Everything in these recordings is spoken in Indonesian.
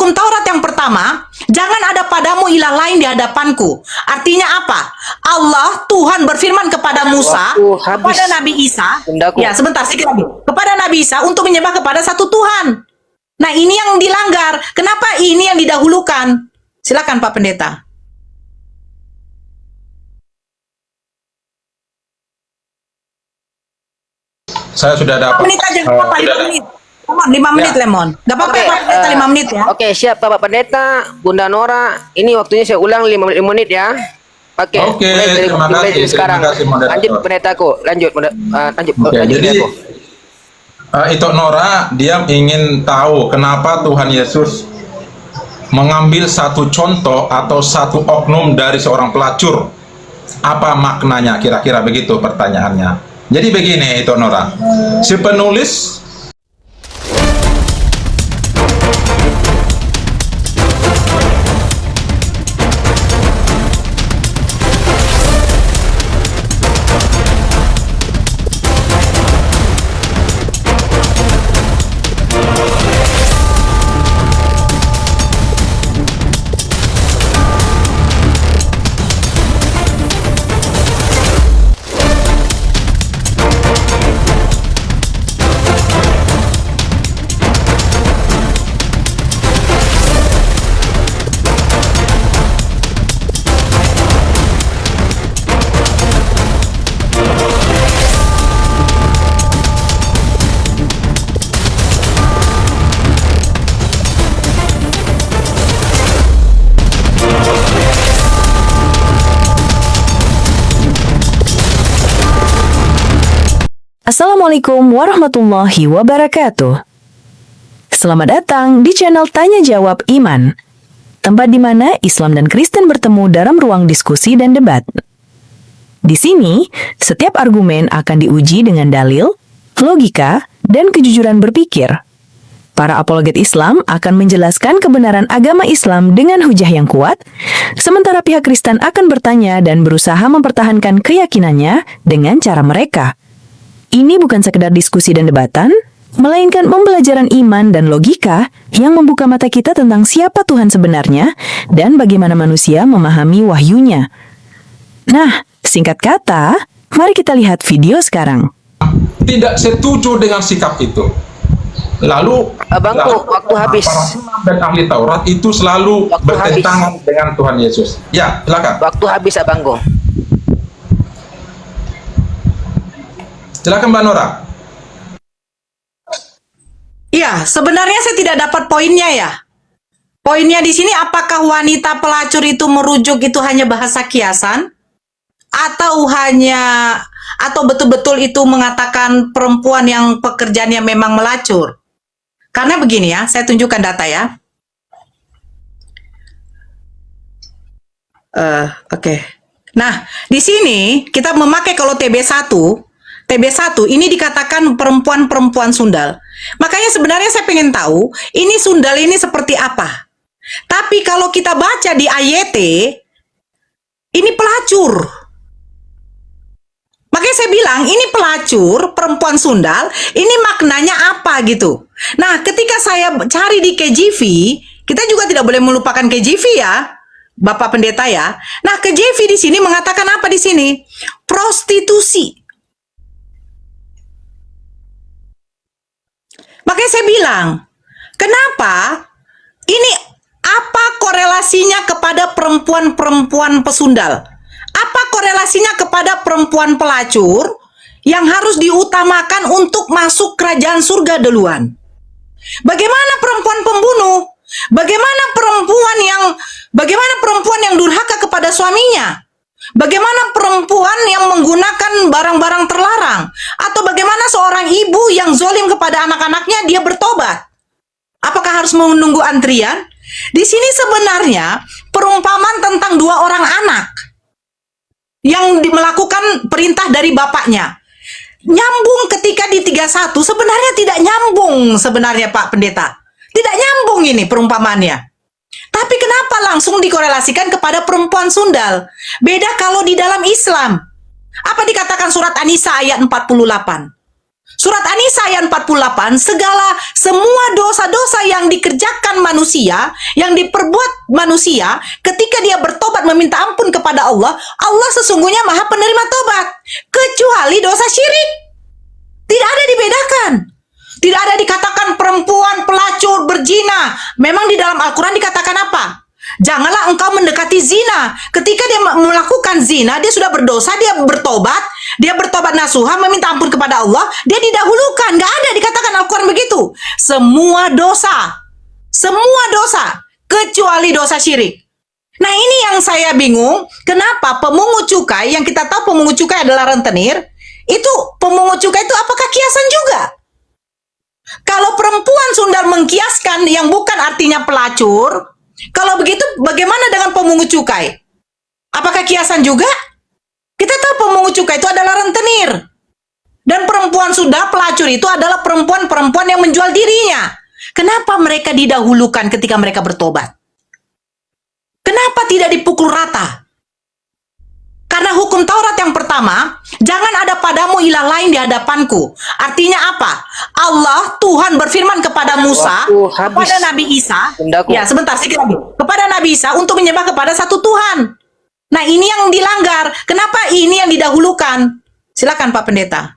hukum Taurat yang pertama, jangan ada padamu ilah lain di hadapanku. Artinya apa? Allah, Tuhan berfirman kepada Musa, kepada Nabi Isa, ya sebentar, sedikit lagi, kepada Nabi Isa untuk menyembah kepada satu Tuhan. Nah, ini yang dilanggar. Kenapa ini yang didahulukan? Silakan Pak Pendeta. Saya sudah dapat. 5 menit aja, apa 5 menit. 5 menit, Lemon. Gak apa-apa, Pak Pendeta, 5 menit ya. Oke, siap Bapak Pendeta, Bunda Nora. Ini waktunya saya ulang 5 menit ya. Oke, terima kasih. Sekarang lanjut Pendetaku, lanjut. Jadi itu Nora, dia ingin tahu kenapa Tuhan Yesus mengambil satu contoh atau satu oknum dari seorang pelacur. Apa maknanya? Kira-kira begitu pertanyaannya. Jadi begini itu Nora, si penulis Assalamualaikum warahmatullahi wabarakatuh. Selamat datang di channel Tanya Jawab Iman, tempat di mana Islam dan Kristen bertemu dalam ruang diskusi dan debat. Di sini, setiap argumen akan diuji dengan dalil, logika, dan kejujuran berpikir. Para apologet Islam akan menjelaskan kebenaran agama Islam dengan hujah yang kuat, sementara pihak Kristen akan bertanya dan berusaha mempertahankan keyakinannya dengan cara mereka. Ini bukan sekedar diskusi dan debatan, melainkan pembelajaran iman dan logika yang membuka mata kita tentang siapa Tuhan sebenarnya dan bagaimana manusia memahami wahyunya. Nah, singkat kata, mari kita lihat video sekarang. Tidak setuju dengan sikap itu. Lalu waktu habis. Dan ahli Taurat itu selalu bertentangan dengan Tuhan Yesus. Ya, silakan. Waktu habis, Abangku. Silakan Mbak Nora. Iya, sebenarnya saya tidak dapat poinnya ya. Poinnya di sini apakah wanita pelacur itu merujuk itu hanya bahasa kiasan? Atau betul-betul itu mengatakan perempuan yang pekerjaannya memang melacur? Karena begini ya, saya tunjukkan data ya. Oke. Nah, di sini kita memakai kalau TB1 ini dikatakan perempuan-perempuan sundal. Makanya sebenarnya saya pengen tahu, ini sundal ini seperti apa. Tapi kalau kita baca di AYT, ini pelacur. Makanya saya bilang, ini pelacur, perempuan sundal, ini maknanya apa gitu. Nah, ketika saya cari di KJV, kita juga tidak boleh melupakan KJV ya, Bapak Pendeta ya. Nah, KJV di sini mengatakan apa di sini? Prostitusi. Makanya saya bilang, kenapa ini apa korelasinya kepada perempuan-perempuan pesundal? Apa korelasinya kepada perempuan pelacur yang harus diutamakan untuk masuk kerajaan surga duluan? Bagaimana perempuan pembunuh? Bagaimana perempuan yang durhaka kepada suaminya? Bagaimana perempuan yang menggunakan barang-barang terlarang? Atau bagaimana seorang ibu yang zolim kepada anak-anaknya dia bertobat? Apakah harus menunggu antrian? Di sini sebenarnya perumpamaan tentang dua orang anak yang melakukan perintah dari bapaknya. Nyambung ketika di 31 sebenarnya tidak nyambung sebenarnya Pak Pendeta. Tidak nyambung ini perumpamaannya. Tapi kenapa langsung dikorelasikan kepada perempuan sundal? Beda kalau di dalam Islam. Apa dikatakan surat An-Nisa ayat 48? Surat An-Nisa ayat 48, semua dosa-dosa yang dikerjakan manusia, yang diperbuat manusia, ketika dia bertobat meminta ampun kepada Allah, Allah sesungguhnya maha penerima tobat. Kecuali dosa syirik. Tidak ada dibedakan. Tidak ada dikatakan perempuan pelacur berzina. Memang di dalam Al-Quran dikatakan apa? Janganlah engkau mendekati zina. Ketika dia melakukan zina, dia sudah berdosa, dia bertobat nasuha, meminta ampun kepada Allah, dia didahulukan. Gak ada dikatakan Al-Quran begitu. Semua dosa, kecuali dosa syirik. Nah, ini yang saya bingung, kenapa pemungut cukai, yang kita tahu pemungut cukai adalah rentenir, itu pemungut cukai itu apakah kiasan juga? Kalau perempuan sundal mengkiaskan yang bukan artinya pelacur, kalau begitu bagaimana dengan pemungut cukai? Apakah kiasan juga? Kita tahu pemungut cukai itu adalah rentenir. Dan perempuan sudah pelacur itu adalah perempuan-perempuan yang menjual dirinya. Kenapa mereka didahulukan ketika mereka bertobat? Kenapa tidak dipukul rata? Karena hukum Taurat yang pertama, jangan ada padamu ilah lain di hadapanku. Artinya apa? Allah, Tuhan berfirman kepada Musa, kepada Nabi Isa, ya sebentar, sedikit lagi, kepada Nabi Isa untuk menyembah kepada satu Tuhan. Nah, ini yang dilanggar. Kenapa ini yang didahulukan? Silakan Pak Pendeta.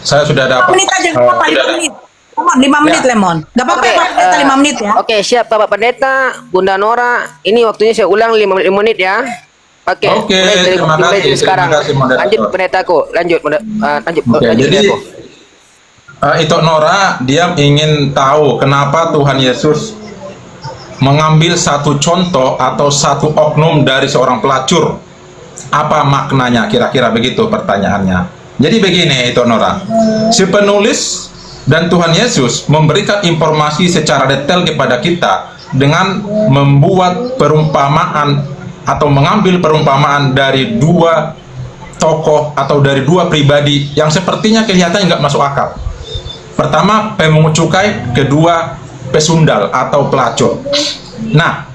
Saya sudah dapat. 5 menit aja, nggak apa-apa, 5 menit. Lemon, 5 menit, Lemon. Gak apa-apa, Pak Pendeta, 5 menit ya. Oke, siap Bapak Pendeta, Bunda Nora. Ini waktunya saya ulang 5 menit ya. Oke, Oke, terima mulai kasih. dari sekarang. Terima kasih, moderator. Lanjut pendetaku, lanjut Oke, jadi pendetaku. itu Nora, dia ingin tahu kenapa Tuhan Yesus mengambil satu contoh atau satu oknum dari seorang pelacur. Apa maknanya? Kira-kira begitu pertanyaannya. Jadi begini itu Nora, si penulis dan Tuhan Yesus memberikan informasi secara detail kepada kita dengan membuat perumpamaan atau mengambil perumpamaan dari dua tokoh atau dari dua pribadi yang sepertinya kelihatannya nggak masuk akal. Pertama pemungut cukai, kedua pesundal atau pelacur. Nah,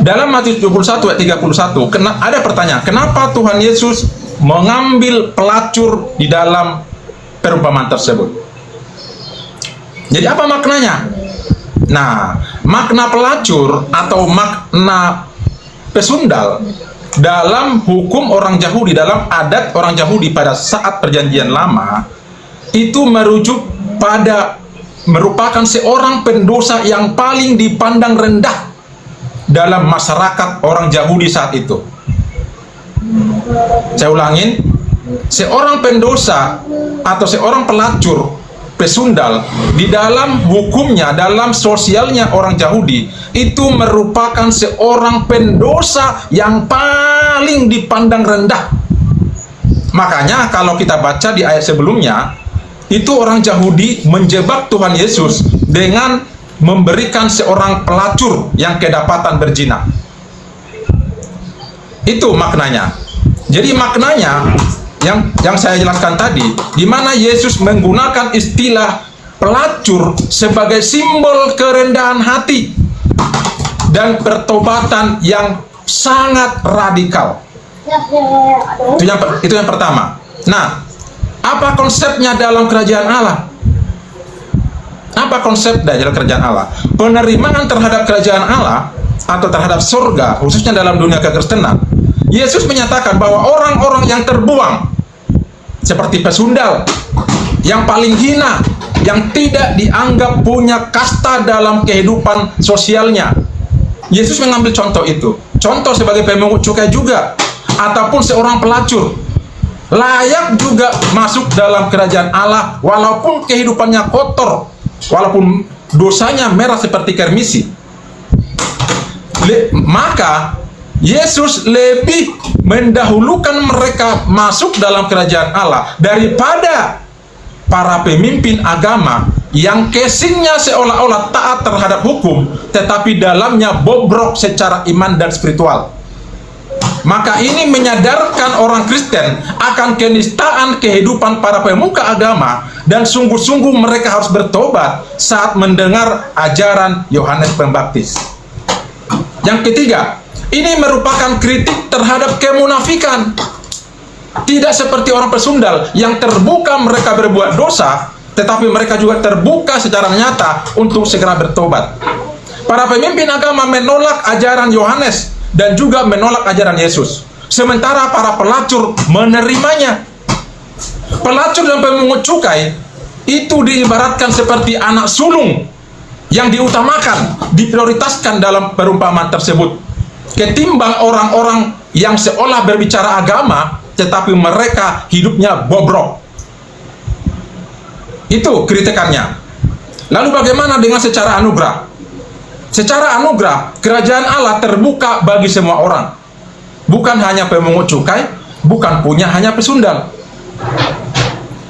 dalam Matius 21 ayat 31 ada pertanyaan, kenapa Tuhan Yesus mengambil pelacur di dalam perumpamaan tersebut? Jadi apa maknanya? Nah, makna pelacur atau makna pesundal dalam hukum orang Yahudi, dalam adat orang Yahudi pada saat perjanjian lama, itu merujuk pada merupakan seorang pendosa yang paling dipandang rendah dalam masyarakat orang Yahudi saat itu. Saya ulangin, seorang pendosa atau seorang pelacur, pesundal, di dalam hukumnya, dalam sosialnya orang Yahudi, itu merupakan seorang pendosa yang paling dipandang rendah. Makanya kalau kita baca di ayat sebelumnya, itu orang Yahudi menjebak Tuhan Yesus dengan memberikan seorang pelacur yang kedapatan berzina. Itu maknanya. Jadi maknanya yang saya jelaskan tadi, di mana Yesus menggunakan istilah pelacur sebagai simbol kerendahan hati dan pertobatan yang sangat radikal. Itu yang pertama. Nah, apa konsepnya dalam kerajaan Allah? Apa konsep dalam kerajaan Allah? Penerimaan terhadap kerajaan Allah atau terhadap surga, khususnya dalam dunia kekristenan, Yesus menyatakan bahwa orang-orang yang terbuang seperti pesundal, yang paling hina, yang tidak dianggap punya kasta dalam kehidupan sosialnya, Yesus mengambil contoh itu. Contoh sebagai pemungut cukai juga, ataupun seorang pelacur, layak juga masuk dalam kerajaan Allah walaupun kehidupannya kotor, walaupun dosanya merah seperti kermisi. Maka Yesus lebih mendahulukan mereka masuk dalam kerajaan Allah daripada para pemimpin agama yang casingnya seolah-olah taat terhadap hukum, tetapi dalamnya bobrok secara iman dan spiritual. Maka ini menyadarkan orang Kristen akan kenistaan kehidupan para pemuka agama, dan sungguh-sungguh mereka harus bertobat saat mendengar ajaran Yohanes Pembaptis. Yang ketiga, Ini merupakan kritik terhadap kemunafikan. Tidak seperti orang pesundal yang terbuka mereka berbuat dosa, tetapi mereka juga terbuka secara nyata untuk segera bertobat. Para pemimpin agama menolak ajaran Yohanes dan juga menolak ajaran Yesus. Sementara para pelacur menerimanya. Pelacur dan pemungut cukai itu diibaratkan seperti anak sulung yang diutamakan, diprioritaskan dalam perumpamaan tersebut, ketimbang orang-orang yang seolah berbicara agama, tetapi mereka hidupnya bobrok. Itu kritikannya. Lalu bagaimana dengan secara anugerah? Secara anugerah, kerajaan Allah terbuka bagi semua orang. Bukan hanya pemungut cukai, bukan punya hanya pesundal.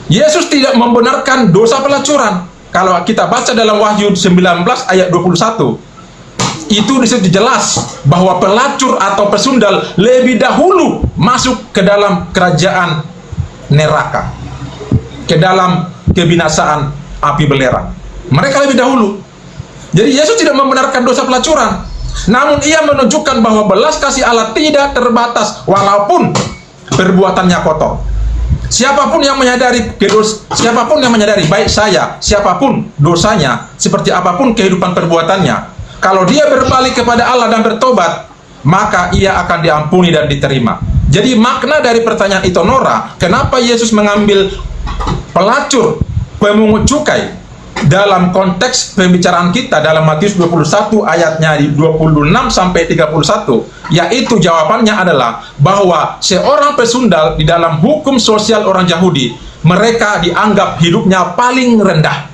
Yesus tidak membenarkan dosa pelacuran. Kalau kita baca dalam Wahyu 19 ayat 21, itu disitu jelas bahwa pelacur atau pesundal lebih dahulu masuk ke dalam kerajaan neraka, ke dalam kebinasaan api belerang. Mereka lebih dahulu. Jadi Yesus tidak membenarkan dosa pelacuran, namun ia menunjukkan bahwa belas kasih Allah tidak terbatas walaupun perbuatannya kotor. Siapapun yang menyadari baik saya, siapapun dosanya, seperti apapun kehidupan perbuatannya, kalau dia berbalik kepada Allah dan bertobat, maka ia akan diampuni dan diterima. Jadi makna dari pertanyaan itu, Nora, kenapa Yesus mengambil pelacur, pemungut cukai dalam konteks pembicaraan kita dalam Matius 21 ayatnya 26 sampai 31, yaitu jawabannya adalah bahwa seorang pesundal di dalam hukum sosial orang Yahudi, mereka dianggap hidupnya paling rendah.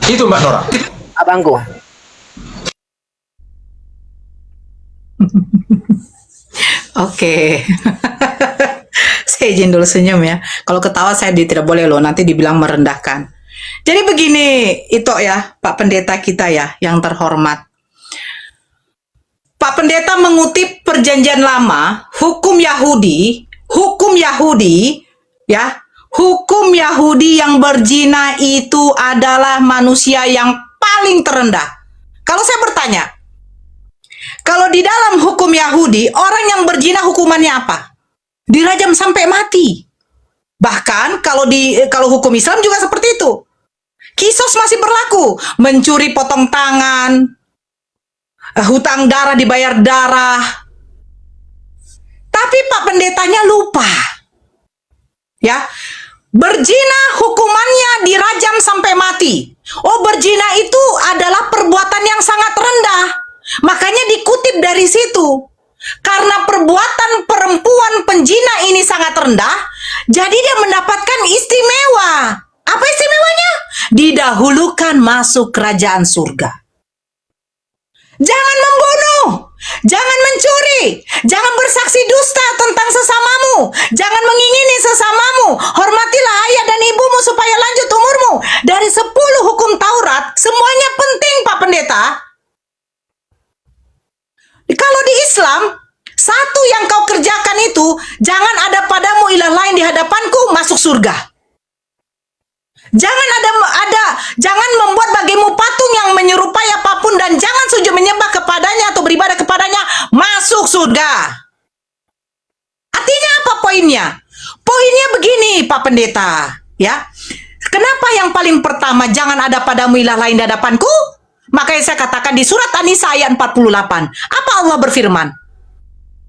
Itu Mbak Nora. Abangku. Oke. Saya izin dulu senyum ya. Kalau ketawa saya tidak boleh loh, nanti dibilang merendahkan. Jadi begini, itu ya, Pak Pendeta kita ya, yang terhormat. Pak Pendeta mengutip Perjanjian Lama, hukum Yahudi ya, hukum Yahudi yang berzina itu adalah manusia yang paling terendah. Kalau saya bertanya, kalau di dalam hukum Yahudi, orang yang berzina hukumannya apa? Dirajam sampai mati. Bahkan kalau hukum Islam juga seperti itu. Kisos masih berlaku, mencuri potong tangan, hutang darah dibayar darah. Tapi Pak Pendetanya lupa. Ya, berzina hukumannya dirajam sampai mati. Oh, berzina itu adalah perbuatan yang sangat rendah. Makanya dikutip dari situ. Karena perbuatan perempuan penzina ini sangat rendah, jadi dia mendapatkan istimewa. Apa istimewanya? Didahulukan masuk kerajaan surga. Jangan membunuh, jangan mencuri, jangan bersaksi dusta tentang sesamamu, jangan mengingini sesamamu, hormatilah ayah dan ibumu supaya lanjut umurmu. Dari 10 hukum Taurat, semuanya penting Pak Pendeta. Kalau di Islam, satu yang kau kerjakan itu, jangan ada padamu ilah lain di hadapanku, masuk surga. Jangan membuat bagimu patung yang menyerupai apapun dan jangan sujud menyembah kepadanya atau beribadah kepadanya, masuk surga. Artinya apa poinnya? Poinnya begini Pak Pendeta, ya. Kenapa yang paling pertama jangan ada padamu ilah lain di hadapanku? Makanya saya katakan di surat An-Nisa ayat 48, apa Allah berfirman?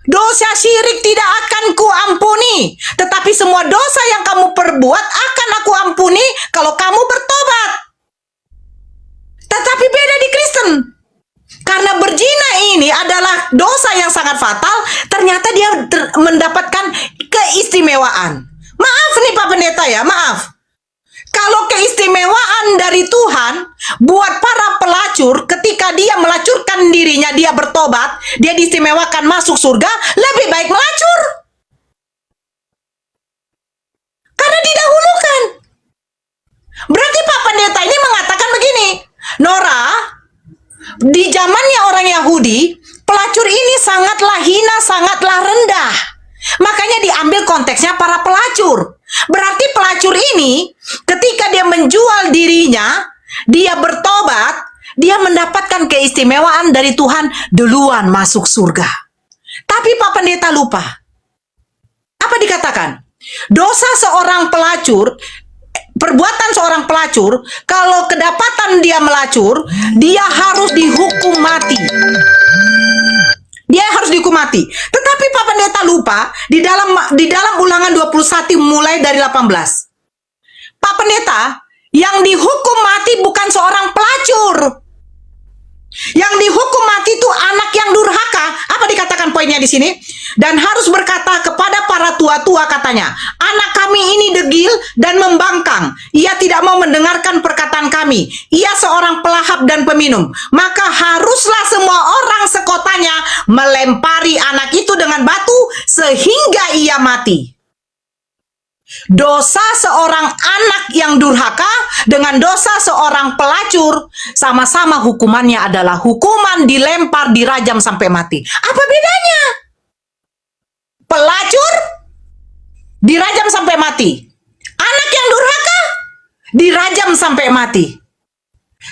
Dosa syirik tidak akan kuampuni, tetapi semua dosa yang kamu perbuat akan aku ampuni kalau kamu bertobat. Tetapi beda di Kristen. Karena berzina ini adalah dosa yang sangat fatal, ternyata dia mendapatkan keistimewaan. Maaf nih Pak Pendeta ya, maaf. Kalau keistimewaan dari Tuhan buat para pelacur, ketika dia melacurkan dirinya, dia bertobat, dia diistimewakan masuk surga, lebih baik melacur. Karena didahulukan. Berarti Pak Pendeta ini mengatakan begini, Nora, di zamannya orang Yahudi, pelacur ini sangatlah hina, sangatlah rendah. Makanya diambil konteksnya para pelacur. Berarti pelacur ini ketika dia menjual dirinya, dia bertobat, dia mendapatkan keistimewaan dari Tuhan duluan masuk surga. Tapi Pak Pendeta lupa. Apa dikatakan? Dosa seorang pelacur, perbuatan seorang pelacur, kalau kedapatan dia melacur, dia harus dihukum mati. Dia harus dihukum mati. Tetapi Pak Pendeta lupa di dalam Ulangan 21 mulai dari 18. Pak Pendeta, yang dihukum mati bukan seorang pelacur. Yang dihukum mati itu anak yang durhaka. Apa dikatakan poinnya di sini? Dan harus berkata kepada para tua-tua, katanya, anak kami ini degil dan membangkang. Ia tidak mau mendengarkan perkataan kami. Ia seorang pelahap dan peminum. Maka haruslah semua orang sekotanya melempari anak itu dengan batu sehingga ia mati. Dosa seorang anak yang durhaka dengan dosa seorang pelacur sama-sama hukumannya adalah hukuman dilempar, dirajam sampai mati. Apa bedanya? Pelacur dirajam sampai mati. Anak yang durhaka dirajam sampai mati.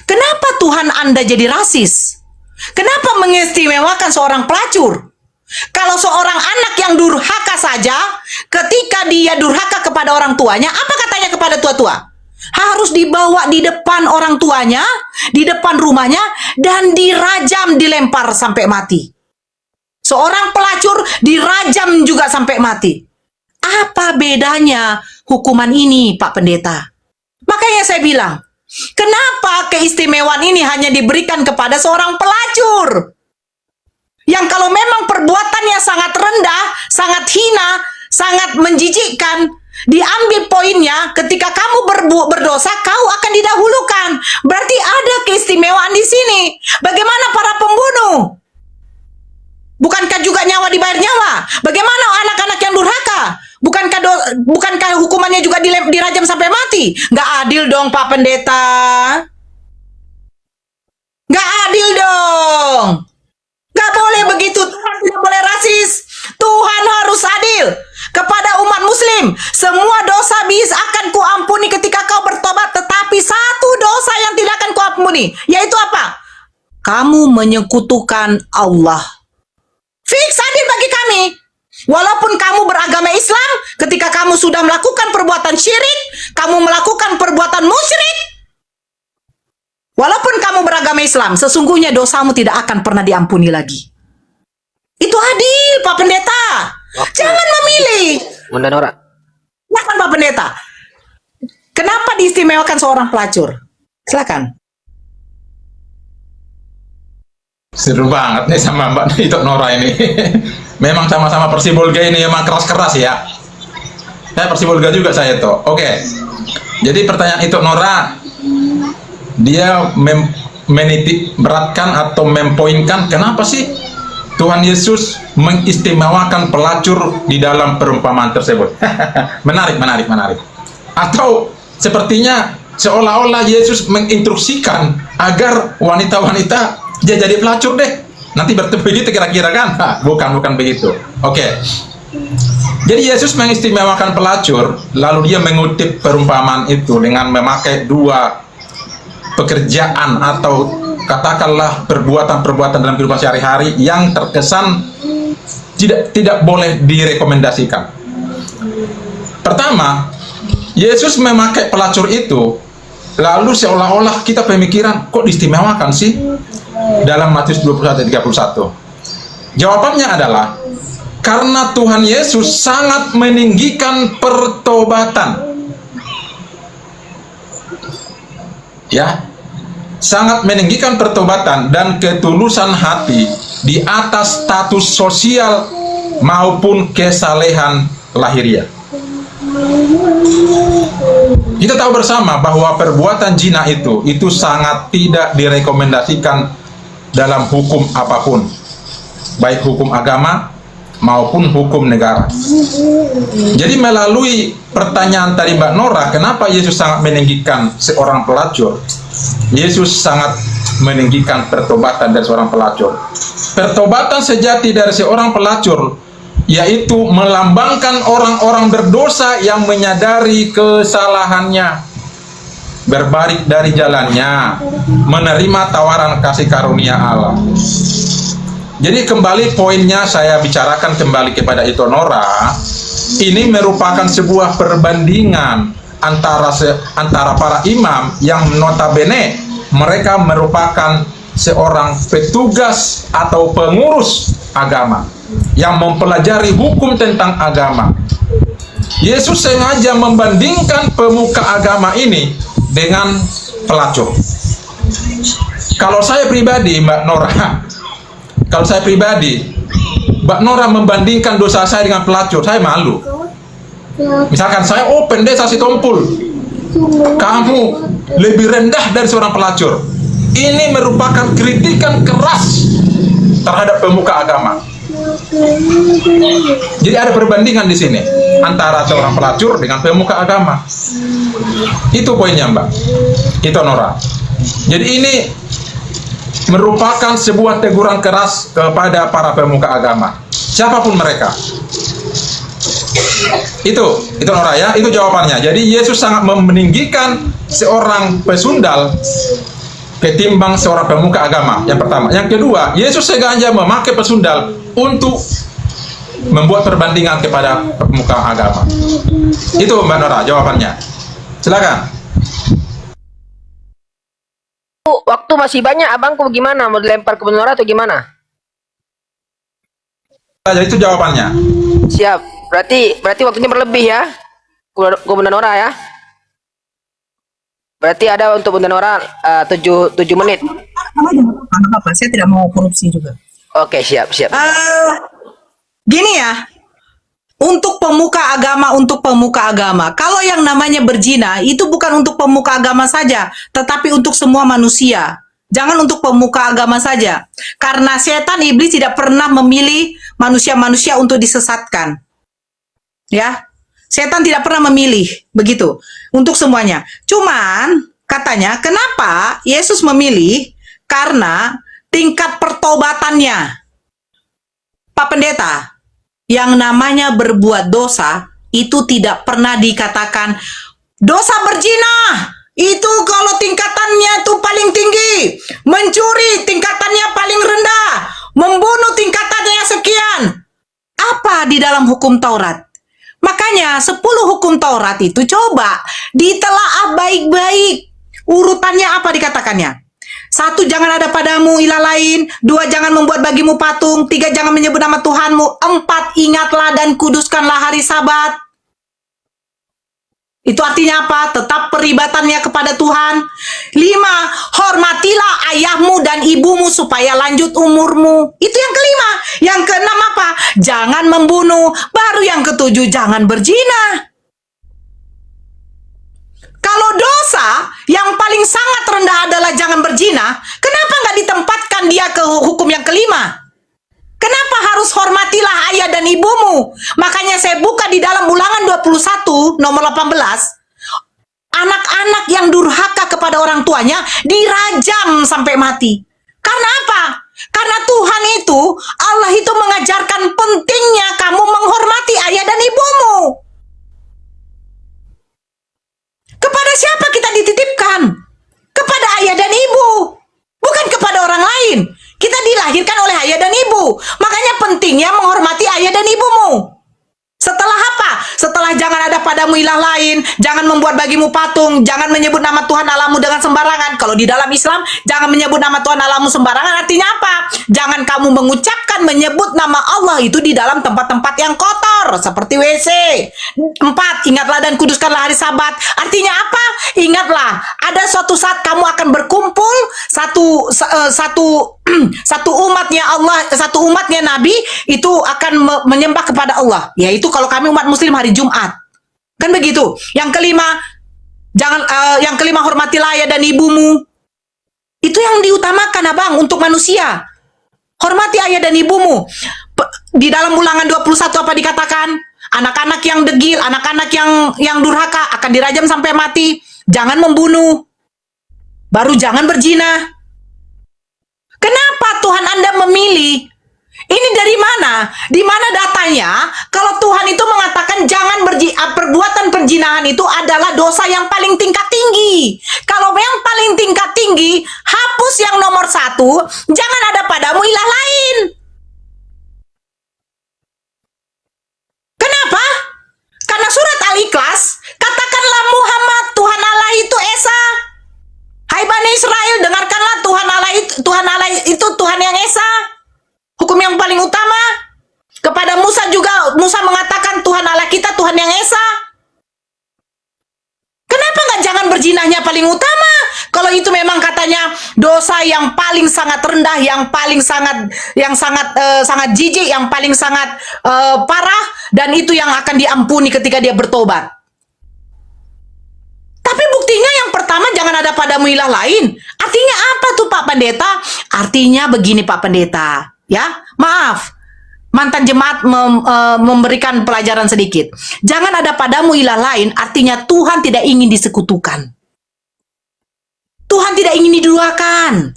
Kenapa Tuhan Anda jadi rasis? Kenapa mengistimewakan seorang pelacur? Kalau seorang anak yang durhaka saja, ketika dia durhaka kepada orang tuanya, apa katanya kepada tua-tua? Harus dibawa di depan orang tuanya, di depan rumahnya, dan dirajam, dilempar sampai mati. Seorang pelacur dirajam juga sampai mati. Apa bedanya hukuman ini, Pak Pendeta? Makanya saya bilang, kenapa keistimewaan ini hanya diberikan kepada seorang pelacur? Yang kalau memang perbuatannya sangat rendah, sangat hina, sangat menjijikkan, diambil poinnya, ketika kamu berdosa, kau akan didahulukan. Berarti ada keistimewaan di sini. Bagaimana para pembunuh? Bukankah juga nyawa dibayar nyawa? Bagaimana anak-anak yang durhaka? Bukankah hukumannya juga dirajam sampai mati? Nggak adil dong, Pak Pendeta. Nggak adil dong. Gak boleh begitu, Tuhan tidak boleh rasis. Tuhan harus adil kepada umat muslim. Semua dosa akan kuampuni ketika kau bertobat. Tetapi satu dosa yang tidak akan kuampuni, yaitu apa? Kamu menyekutukan Allah. Fix, adil bagi kami. Walaupun kamu beragama Islam, ketika kamu sudah melakukan perbuatan syirik, kamu melakukan perbuatan musyrik, walaupun kamu beragama Islam, sesungguhnya dosamu tidak akan pernah diampuni lagi. Itu adil, Pak Pendeta. Jangan memilih. Bunda Nora. Silakan, Pak Pendeta. Kenapa diistimewakan seorang pelacur? Silakan. Seru banget nih sama Mbak Ito Nora ini. Memang sama-sama Persibolga ini emang keras-keras ya. Saya Persibolga juga saya itu. Oke. Jadi pertanyaan Ito Nora, dia menitik beratkan atau mempoinkan kenapa sih Tuhan Yesus mengistimewakan pelacur di dalam perumpamaan tersebut. Menarik. Atau sepertinya seolah-olah Yesus menginstruksikan agar wanita-wanita dia jadi pelacur deh. Nanti bertemu itu kira-kira kan? Bukan begitu. Oke. Jadi Yesus mengistimewakan pelacur, lalu dia mengutip perumpamaan itu dengan memakai dua pekerjaan atau katakanlah perbuatan-perbuatan dalam kehidupan sehari-hari yang terkesan tidak boleh direkomendasikan. Pertama, Yesus memakai pelacur itu, lalu seolah-olah kita pemikiran kok diistimewakan sih dalam Matius 21:31. Jawabannya adalah karena Tuhan Yesus sangat meninggikan pertobatan. Ya, sangat meninggikan pertobatan dan ketulusan hati di atas status sosial maupun kesalehan lahiriah. Kita tahu bersama bahwa perbuatan zina itu sangat tidak direkomendasikan dalam hukum apapun, baik hukum agama maupun hukum negara. Jadi melalui pertanyaan tadi Mbak Nora, kenapa Yesus sangat meninggikan seorang pelacur? Yesus sangat meninggikan pertobatan dari seorang pelacur. Pertobatan sejati dari seorang pelacur yaitu melambangkan orang-orang berdosa yang menyadari kesalahannya. berbalik dari jalannya, menerima tawaran kasih karunia Allah. Jadi kembali poinnya saya bicarakan kembali kepada itu Nora, ini merupakan sebuah perbandingan antara para imam yang notabene mereka merupakan seorang petugas atau pengurus agama yang mempelajari hukum tentang agama. Yesus sengaja membandingkan pemuka agama ini dengan pelacur. Kalau saya pribadi, Mbak Nora, Mbak Nora membandingkan dosa saya dengan pelacur, saya malu. Misalkan saya open desa Sitompul, kamu lebih rendah dari seorang pelacur. Ini merupakan kritikan keras terhadap pemuka agama. Jadi ada perbandingan di sini antara seorang pelacur dengan pemuka agama. Itu poinnya, Mbak. Itu Nora. Jadi ini merupakan sebuah teguran keras kepada para pemuka agama, siapapun mereka. Itu Nora ya, itu jawabannya. Jadi Yesus sangat meninggikan seorang pesundal ketimbang seorang pemuka agama. Yang pertama. Yang kedua, Yesus sengaja memakai pesundal untuk membuat perbandingan kepada pemuka agama. Itu Mbak Nora jawabannya. Silakan. Waktu masih banyak, abangku gimana? Mau dilempar ke Bu Nora atau gimana? Jadi itu jawabannya. Siap. Berarti waktunya berlebih ya, Bunda Nora ya. Berarti ada untuk Bunda Nora 7 menit. Apa-apa, saya tidak mau korupsi juga. Oke, siap. Gini ya, untuk pemuka agama, kalau yang namanya berzina itu bukan untuk pemuka agama saja, tetapi untuk semua manusia. Jangan untuk pemuka agama saja, karena setan iblis tidak pernah memilih manusia-manusia untuk disesatkan. Ya, setan tidak pernah memilih begitu untuk semuanya. Cuman katanya kenapa Yesus memilih? Karena tingkat pertobatannya. Pak Pendeta, yang namanya berbuat dosa itu tidak pernah dikatakan dosa berzina. Itu kalau tingkatannya itu paling tinggi, mencuri tingkatannya paling rendah, membunuh tingkatannya sekian. Apa di dalam hukum Taurat? Makanya 10 hukum Taurat itu coba ditelaah baik-baik. Urutannya apa dikatakannya? 1, jangan ada padamu ilah lain. 2, jangan membuat bagimu patung. 3, jangan menyebut nama Tuhanmu. 4, ingatlah dan kuduskanlah hari Sabat. Itu artinya apa? Tetap peribatannya kepada Tuhan. 5, hormatilah ayahmu dan ibumu supaya lanjut umurmu. Itu yang kelima. Yang keenam apa? Jangan membunuh. Baru yang ketujuh, jangan berzina. Kalau dosa yang paling sangat rendah adalah jangan berzina, kenapa nggak ditempatkan dia ke hukum yang kelima? Kenapa harus hormatilah ayah dan ibumu? Makanya saya buka di dalam Ulangan 21 nomor 18. Anak-anak yang durhaka kepada orang tuanya dirajam sampai mati. Karena apa? Karena Tuhan itu, Allah itu mengajarkan pentingnya kamu menghormati ayah dan ibumu. Kepada siapa kita dititipkan? Kepada ayah dan ibu. Bukan kepada orang lain. Kita dilahirkan oleh ayah dan ibu. Makanya pentingnya menghormati ayah dan ibumu. Setelah apa? Setelah jangan ada padamu ilah lain, jangan membuat bagimu patung, jangan menyebut nama Tuhan Allahmu dengan sembarangan. Kalau di dalam Islam, jangan menyebut nama Tuhan Allahmu sembarangan artinya apa? Jangan kamu mengucapkan menyebut nama Allah itu di dalam tempat-tempat yang kotor, seperti WC. 4, ingatlah dan kuduskanlah hari Sabat. Artinya apa? Ingatlah, ada suatu saat kamu akan berkumpul satu umatnya Allah, satu umatnya Nabi itu akan menyembah kepada Allah. Yaitu kalau kami umat Muslim hari Jumat, kan begitu. Yang kelima, yang kelima hormatilah ayah dan ibumu. Itu yang diutamakan abang untuk manusia. Hormati ayah dan ibumu. Di dalam Ulangan 21 apa dikatakan? Anak-anak yang degil, anak-anak yang durhaka akan dirajam sampai mati. Jangan membunuh. Baru jangan berzina. Kenapa Tuhan Anda memilih Ini dari mana? Di mana datanya? Kalau Tuhan itu mengatakan jangan perbuatan perzinahan itu adalah dosa yang paling tingkat tinggi. Kalau yang paling tingkat tinggi, hapus yang nomor 1, jangan ada padamu ilah lain. Kenapa? Karena surat Al-Ikhlas, katakanlah Muhammad, Tuhan Allah itu Esa. Hai Bani Israel, dengarkanlah Tuhan Allah itu Tuhan yang Esa. Hukum yang paling utama. Kepada Musa juga, Musa mengatakan Tuhan Allah kita Tuhan yang Esa. Kenapa nggak jangan berzinahnya paling utama? Kalau itu memang katanya dosa yang paling sangat rendah, yang paling sangat sangat jijik, yang paling sangat parah, dan itu yang akan diampuni ketika dia bertobat. Tapi buktinya yang pertama jangan ada padamu ilah lain. Artinya apa tuh Pak Pendeta? Artinya begini Pak Pendeta. Ya, maaf, mantan jemaat memberikan pelajaran sedikit. Jangan ada padamu ilah lain, artinya Tuhan tidak ingin disekutukan. Tuhan tidak ingin diduakan.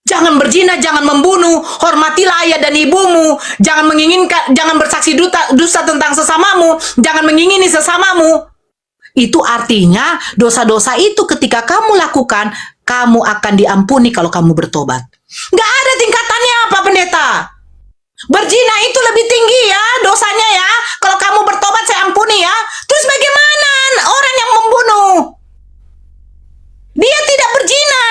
Jangan berzina, jangan membunuh, hormatilah ayah dan ibumu, jangan bersaksi dusta tentang sesamamu, jangan mengingini sesamamu. Itu artinya dosa-dosa itu ketika kamu lakukan, kamu akan diampuni kalau kamu bertobat. Nggak ada tingkatannya, Pak Pendeta. Berzina itu lebih tinggi ya dosanya ya. Kalau kamu bertobat saya ampuni ya. Terus bagaimana orang yang membunuh? Dia tidak berzina.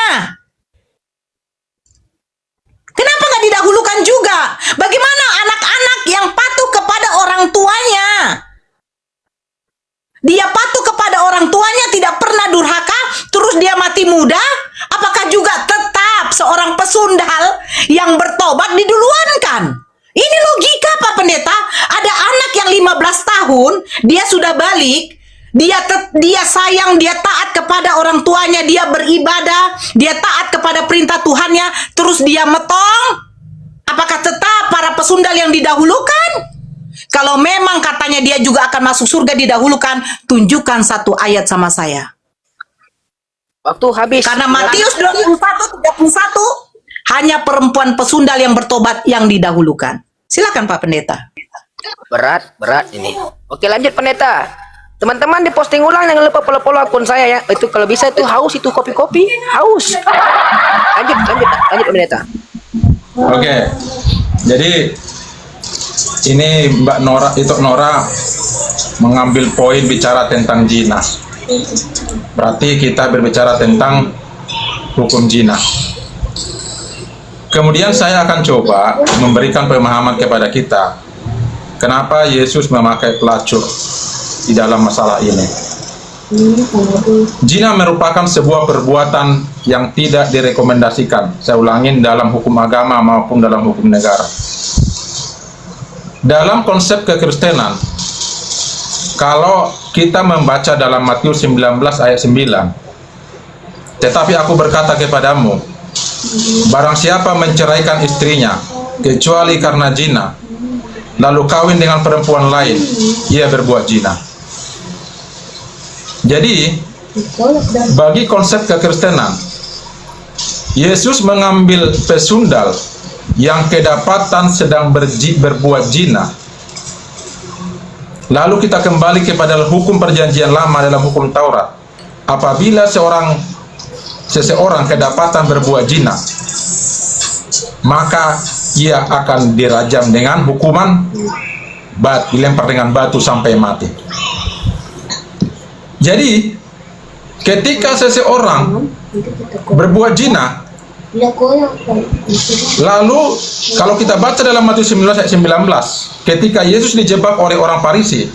Kenapa nggak didahulukan juga? Bagaimana anak-anak yang patuh kepada orang tuanya? Dia patuh kepada orang tuanya, tidak pernah durhaka, terus dia mati muda. Apakah juga tetap seorang pesundal yang bertobat diduluankan? Ini logika Pak Pendeta. Ada anak yang 15 tahun, dia sudah balik, dia sayang, dia taat kepada orang tuanya, dia beribadah, dia taat kepada perintah Tuhannya, terus dia metong. Apakah tetap para pesundal yang didahulukan? Kalau memang katanya dia juga akan masuk surga didahulukan, tunjukkan satu ayat sama saya. Waktu habis. Karena Matius 21:31 hanya perempuan pesundal yang bertobat yang didahulukan. Silakan Pak Pendeta. Berat ini. Oke, lanjut Pendeta. Teman-teman di posting ulang, jangan lupa follow akun saya ya. Itu kalau bisa itu haus, itu kopi-kopi haus. Lanjut Pendeta. Oke. Jadi ini Mbak Nora mengambil poin bicara tentang zina. Berarti kita berbicara tentang hukum zina. Kemudian saya akan coba memberikan pemahaman kepada kita kenapa Yesus memakai pelacur di dalam masalah ini. Zina merupakan sebuah perbuatan yang tidak direkomendasikan. Saya ulangin, dalam hukum agama maupun dalam hukum negara. Dalam konsep kekristenan, kalau kita membaca dalam Matius 19 ayat 9, tetapi aku berkata kepadamu, barang siapa menceraikan istrinya, kecuali karena zina, lalu kawin dengan perempuan lain, ia berbuat zina. Jadi, bagi konsep kekristenan, Yesus mengambil pesundal yang kedapatan sedang berbuat zina. Lalu kita kembali kepada hukum perjanjian lama dalam hukum Taurat. Apabila seseorang kedapatan berbuat zina, maka ia akan dirajam dengan hukuman dilempar dengan batu sampai mati. Jadi ketika seseorang berbuat zina, lalu kalau kita baca dalam Matius 19 ayat 19, ketika Yesus dijebak oleh orang Farisi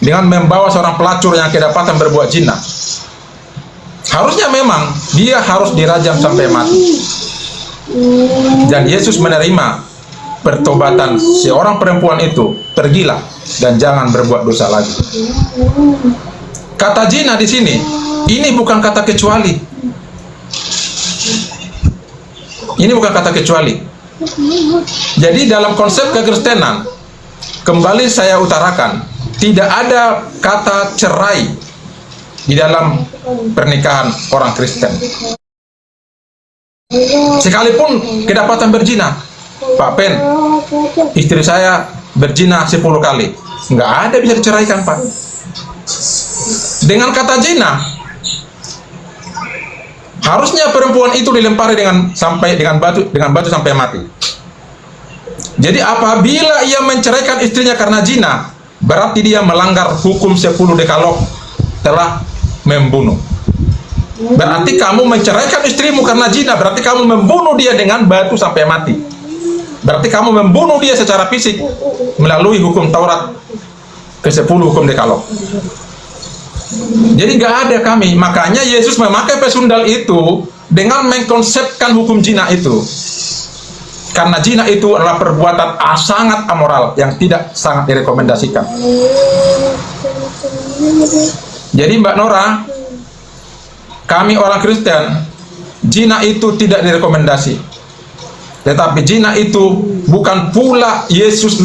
dengan membawa seorang pelacur yang kedapatan berbuat zina, harusnya memang dia harus dirajam sampai mati. Dan Yesus menerima pertobatan seorang perempuan itu, pergilah dan jangan berbuat dosa lagi. Kata zina di sini, ini bukan kata kecuali. Ini bukan kata kecuali. Jadi dalam konsep kekristenan, kembali saya utarakan, tidak ada kata cerai di dalam pernikahan orang Kristen. Sekalipun kedapatan berzina, Pak Pen, istri saya berzina 10 kali. Nggak ada bisa diceraikan, Pak. Dengan kata zina, harusnya perempuan itu dilempari dengan batu sampai mati. Jadi apabila ia menceraikan istrinya karena zina, berarti dia melanggar hukum 10 dekalog, telah membunuh. Berarti kamu menceraikan istrimu karena zina, berarti kamu membunuh dia dengan batu sampai mati. Berarti kamu membunuh dia secara fisik melalui hukum Taurat ke-10 hukum dekalog. Jadi nggak ada kami. Makanya Yesus memakai pesundal itu dengan mengkonsepkan hukum zina itu. Karena zina itu adalah perbuatan sangat amoral yang tidak sangat direkomendasikan. Jadi Mbak Nora, kami orang Kristen, zina itu tidak direkomendasi. Tetapi zina itu bukan pula Yesus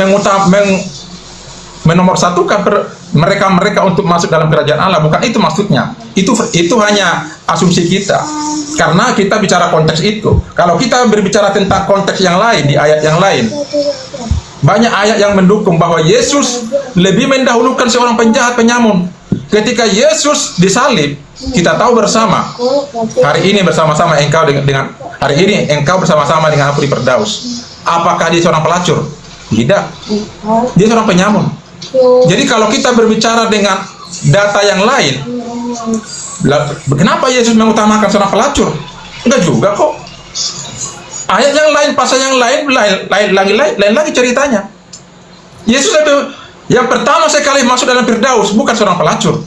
menomorsatukan mereka untuk masuk dalam kerajaan Allah. Bukan itu maksudnya. Itu hanya asumsi kita. Karena kita bicara konteks itu. Kalau kita berbicara tentang konteks yang lain, di ayat yang lain, banyak ayat yang mendukung bahwa Yesus lebih mendahulukan seorang penjahat penyamun. Ketika Yesus disalib, kita tahu bersama, hari ini bersama-sama engkau dengan hari ini engkau bersama-sama dengan aku di Firdaus. Apakah dia seorang pelacur? Tidak. Dia seorang penyamun. Jadi kalau kita berbicara dengan data yang lain, kenapa Yesus mengutamakan seorang pelacur? Enggak juga kok. Ayat yang lain, pasal yang lain lagi ceritanya. Yesus itu yang pertama sekali masuk dalam Firdaus bukan seorang pelacur,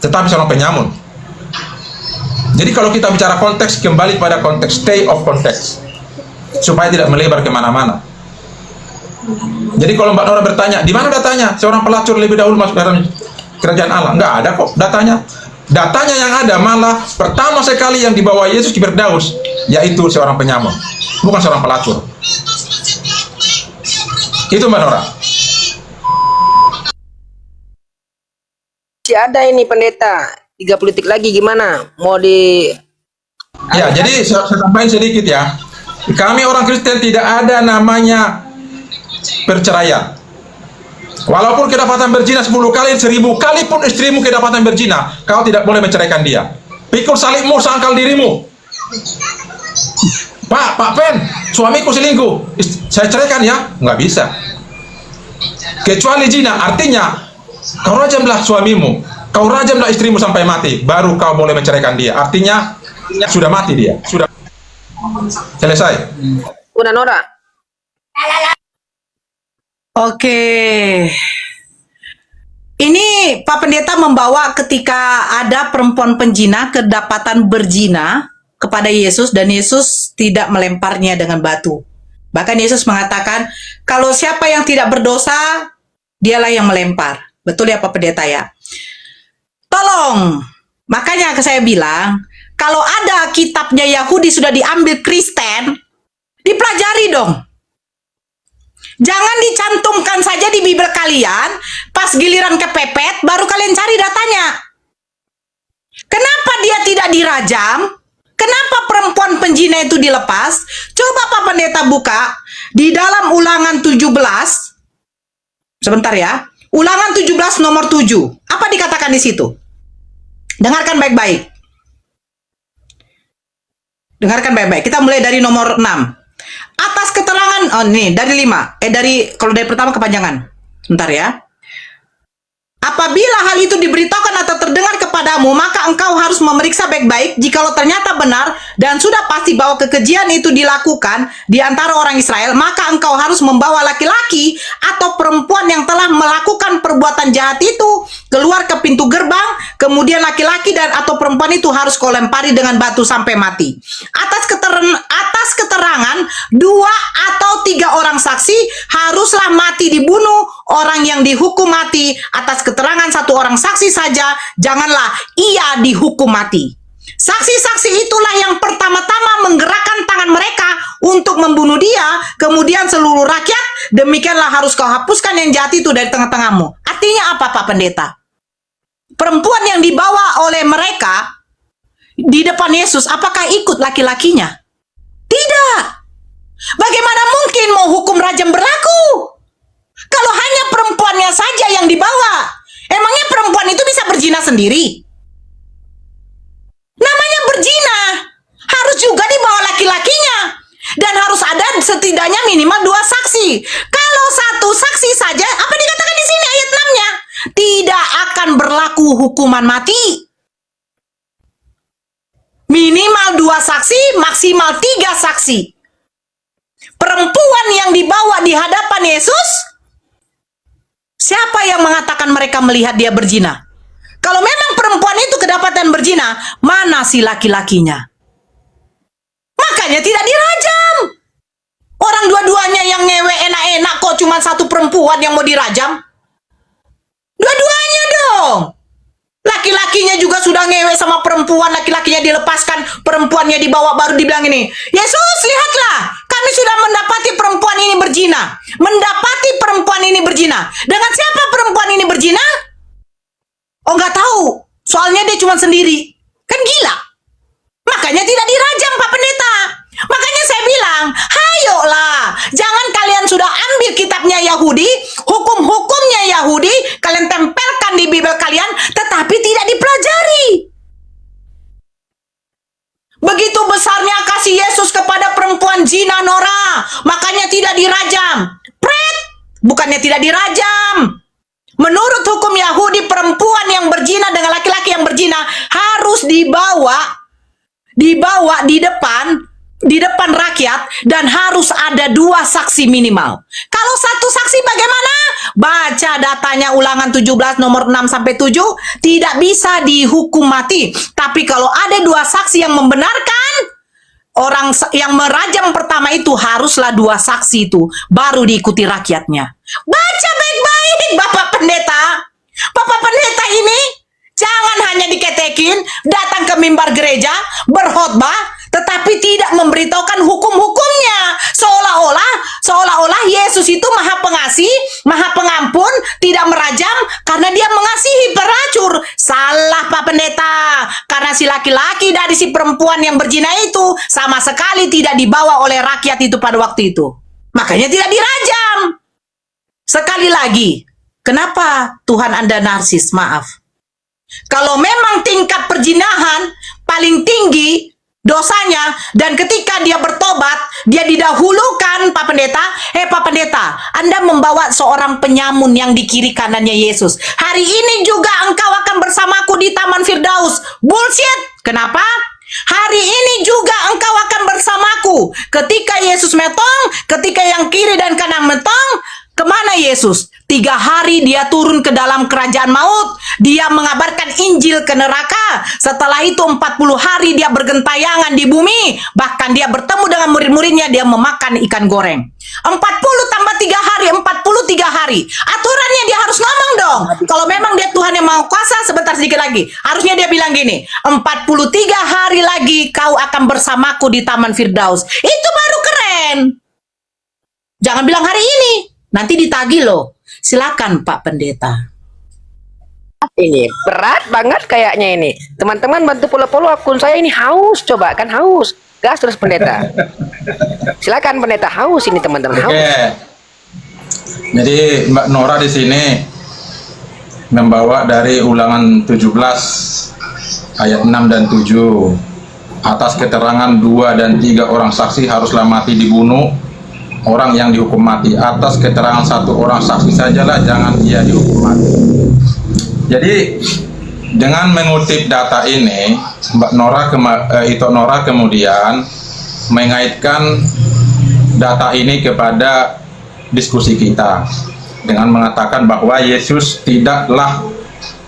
tetapi seorang penyamun. Jadi kalau kita bicara konteks, kembali pada konteks, stay of konteks, supaya tidak melebar kemana-mana. Jadi kalau Mbak Nora bertanya, di mana datanya seorang pelacur lebih dahulu masuk dalam kerajaan Allah? Nggak ada kok datanya. Datanya yang ada malah pertama sekali yang dibawa Yesus di Firdaus, yaitu seorang penyamun, bukan seorang pelacur. Itu Mbak Nora. Masih ada ini pendeta, 30 detik lagi gimana? Mau di... Ya, jadi saya tambahin sedikit ya. Kami orang Kristen tidak ada namanya perceraian. Walaupun kedapatan berzina 10 kali, 1000 kali pun istrimu kedapatan berzina, kau tidak boleh menceraikan dia. Pikul salibmu, sangkal dirimu. Pak Pen, suamiku selingkuh, saya ceraikan ya? Nggak bisa. Kecuali zina, artinya kau rajamlah suamimu, kau rajamlah istrimu sampai mati, baru kau boleh menceraikan dia. Artinya sudah mati dia, sudah selesai. Una Nora. Oke. Ini Pak Pendeta membawa ketika ada perempuan penjina kedapatan berzina kepada Yesus dan Yesus tidak melemparnya dengan batu. Bahkan Yesus mengatakan, kalau siapa yang tidak berdosa, dialah yang melempar. Betul ya Pak Pendeta ya? Tolong, makanya saya bilang, kalau ada kitabnya Yahudi sudah diambil Kristen, dipelajari dong. Jangan dicantumkan saja di Bible kalian, pas giliran kepepet, baru kalian cari datanya. Kenapa dia tidak dirajam? Kenapa perempuan penjina itu dilepas? Coba Pak Pendeta buka di dalam Ulangan 17. Sebentar ya. Ulangan 17 nomor 7. Apa dikatakan di situ? Dengarkan baik-baik. Dengarkan baik-baik. Kita mulai dari nomor 6. Atas keterangan, oh nih dari 5. Kalau dari pertama kepanjangan. Bentar ya. Apabila hal itu diberitakan atau terdengar kepadamu, maka engkau harus memeriksa baik-baik. Jikalau ternyata benar dan sudah pasti bahwa kekejian itu dilakukan di antara orang Israel, maka engkau harus membawa laki-laki atau perempuan yang telah melakukan perbuatan jahat itu keluar ke pintu gerbang. Kemudian laki-laki dan atau perempuan itu harus kau lempari dengan batu sampai mati. Atas keterangan 2 atau 3 orang saksi haruslah mati dibunuh. Orang yang dihukum mati atas keterangan 1 orang saksi saja, janganlah ia dihukum mati. Saksi-saksi itulah yang pertama-tama menggerakkan tangan mereka untuk membunuh dia, kemudian seluruh rakyat, demikianlah harus kau hapuskan yang jahat itu dari tengah-tengahmu. Artinya apa Pak Pendeta? Perempuan yang dibawa oleh mereka di depan Yesus, apakah ikut laki-lakinya? Tidak. Bagaimana mungkin mau hukum rajam berlaku? Kalau hanya perempuannya saja yang dibawa. Emangnya perempuan itu bisa berzina sendiri? Namanya berzina. Harus juga dibawa laki-lakinya. Dan harus ada setidaknya minimal 2 saksi. Kalau 1 saksi saja, apa dikatakan di sini ayat 6-nya? Tidak akan berlaku hukuman mati. Minimal 2 saksi, maksimal 3 saksi. Perempuan yang dibawa di hadapan Yesus, siapa yang mengatakan mereka melihat dia berzina? Kalau memang perempuan itu kedapatan berzina, mana si laki-lakinya? Makanya tidak dirajam. Orang dua-duanya yang ngewe enak-enak kok cuma 1 perempuan yang mau dirajam. Dua-duanya dong. Laki-lakinya juga sudah ngewe sama perempuan, laki-lakinya dilepaskan, perempuannya dibawa, baru dibilang ini, Yesus lihatlah, kami sudah mendapati perempuan ini berzina. Mendapati perempuan ini berzina. Dengan siapa perempuan ini berzina? Oh nggak tahu, soalnya dia cuma sendiri. Kan gila. Makanya tidak dirajam Pak Pendeta. Makanya saya bilang, hayolah, jangan kalian sudah ambil kitabnya Yahudi, hukum-hukumnya Yahudi, kalian tempelkan di Bible kalian, tetapi tidak dipelajari. Begitu besarnya kasih Yesus kepada perempuan zina, Nora, makanya tidak dirajam. Pret, bukannya tidak dirajam. Menurut hukum Yahudi, perempuan yang berzina dengan laki-laki yang berzina harus dibawa di depan rakyat, dan harus ada 2 saksi minimal. Kalau 1 saksi bagaimana? Baca datanya Ulangan 17 nomor 6 sampai 7, tidak bisa dihukum mati. Tapi kalau ada 2 saksi yang membenarkan, orang yang merajam pertama itu haruslah 2 saksi itu, baru diikuti rakyatnya. Baca baik-baik Bapak Pendeta. Bapak Pendeta ini jangan hanya diketekin, datang ke mimbar gereja, berkhotbah, tetapi tidak memberitahukan hukum-hukumnya. Seolah-olah Yesus itu maha pengasih, maha pengampun, tidak merajam karena dia mengasihi pelacur. Salah Pak Pendeta. Karena si laki-laki dari si perempuan yang berzina itu sama sekali tidak dibawa oleh rakyat itu pada waktu itu. Makanya tidak dirajam. Sekali lagi, kenapa Tuhan Anda narsis? Maaf. Kalau memang tingkat perzinahan paling tinggi dosanya, dan ketika dia bertobat, dia didahulukan Pak Pendeta. Pak Pendeta, Anda membawa seorang penyamun yang di kiri kanannya Yesus. Hari ini juga engkau akan bersamaku di Taman Firdaus. Bullshit. Kenapa? Hari ini juga engkau akan bersamaku. Ketika Yesus metong, ketika yang kiri dan kanan metong, kemana Yesus? 3 hari dia turun ke dalam kerajaan maut. Dia mengabarkan Injil ke neraka. Setelah itu 40 hari dia bergentayangan di bumi. Bahkan dia bertemu dengan murid-muridnya. Dia memakan ikan goreng. 40 tambah 3 hari, 43 hari. Aturannya dia harus ngomong dong. Kalau memang dia Tuhan yang Maha Kuasa, sebentar sedikit lagi. Harusnya dia bilang gini, 43 hari lagi kau akan bersamaku di Taman Firdaus. Itu baru keren. Jangan bilang hari ini. Nanti ditagih loh. Silakan Pak Pendeta. Ini berat banget kayaknya ini. Teman-teman bantu follow akun saya ini, haus, coba kan haus. Gas terus Pendeta. Silakan Pendeta, haus ini teman-teman, haus. Oke. Jadi Mbak Nora di sini membawa dari Ulangan 17 ayat 6 dan 7. Atas keterangan 2 dan 3 orang saksi haruslah mati dibunuh orang yang dihukum mati. Atas keterangan 1 orang saksi sajalah jangan ia dihukum mati. Jadi dengan mengutip data ini, Mbak Nora Ito Nora kemudian mengaitkan data ini kepada diskusi kita dengan mengatakan bahwa Yesus tidaklah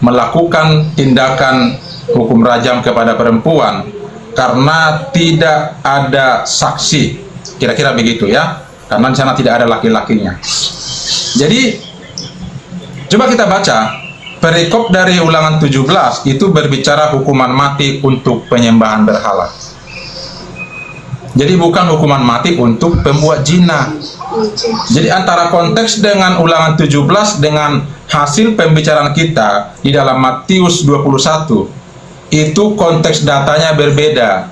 melakukan tindakan hukum rajam kepada perempuan karena tidak ada saksi. Kira-kira begitu ya. Karena di sana tidak ada laki-lakinya. Jadi coba kita baca perikop dari Ulangan 17 itu berbicara hukuman mati untuk penyembahan berhala. Jadi bukan hukuman mati untuk pembuat zina. Jadi antara konteks dengan Ulangan 17 dengan hasil pembicaraan kita di dalam Matius 21 itu konteks datanya berbeda.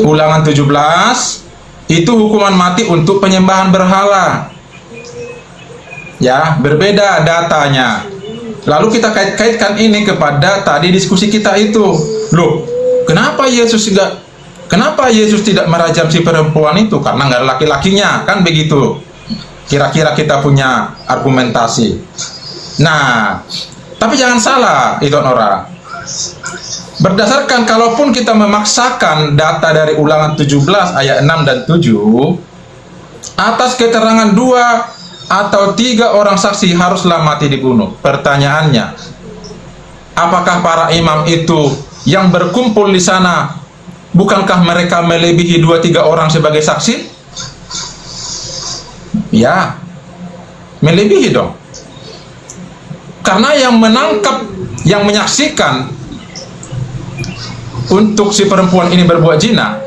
Ulangan 17 itu hukuman mati untuk penyembahan berhala. Ya, berbeda datanya. Lalu kita kait-kaitkan ini kepada tadi diskusi kita itu. Loh, kenapa Yesus tidak merajam si perempuan itu? Karena nggak ada laki-lakinya, kan begitu. Kira-kira kita punya argumentasi. Nah, tapi jangan salah, itu Nora. Berdasarkan kalaupun kita memaksakan data dari Ulangan 17 ayat 6 dan 7, atas keterangan 2 atau 3 orang saksi haruslah mati dibunuh. Pertanyaannya, apakah para imam itu yang berkumpul di sana, bukankah mereka melebihi 2-3 orang sebagai saksi? Ya, melebihi dong. Karena yang menangkap, yang menyaksikan untuk si perempuan ini berbuat zina,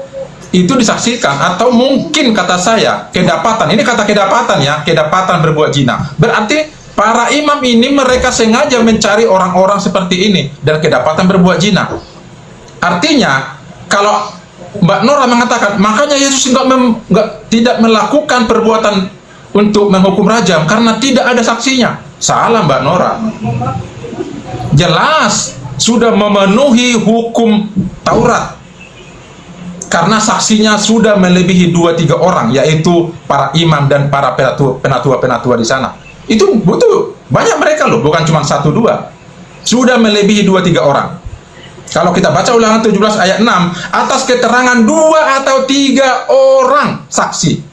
itu disaksikan, atau mungkin kata saya kedapatan, ini kata kedapatan ya, kedapatan berbuat zina. Berarti para imam ini mereka sengaja mencari orang-orang seperti ini dan kedapatan berbuat zina. Artinya kalau Mbak Nora mengatakan makanya Yesus tidak melakukan perbuatan untuk menghukum rajam karena tidak ada saksinya, salah Mbak Nora. Jelas sudah memenuhi hukum Taurat karena saksinya sudah melebihi 2-3 orang, yaitu para imam dan para penatua-penatua di sana. Itu butuh banyak mereka loh, bukan cuma 1-2. Sudah melebihi 2-3 orang. Kalau kita baca Ulangan 17 ayat 6, atas keterangan 2 atau 3 orang saksi.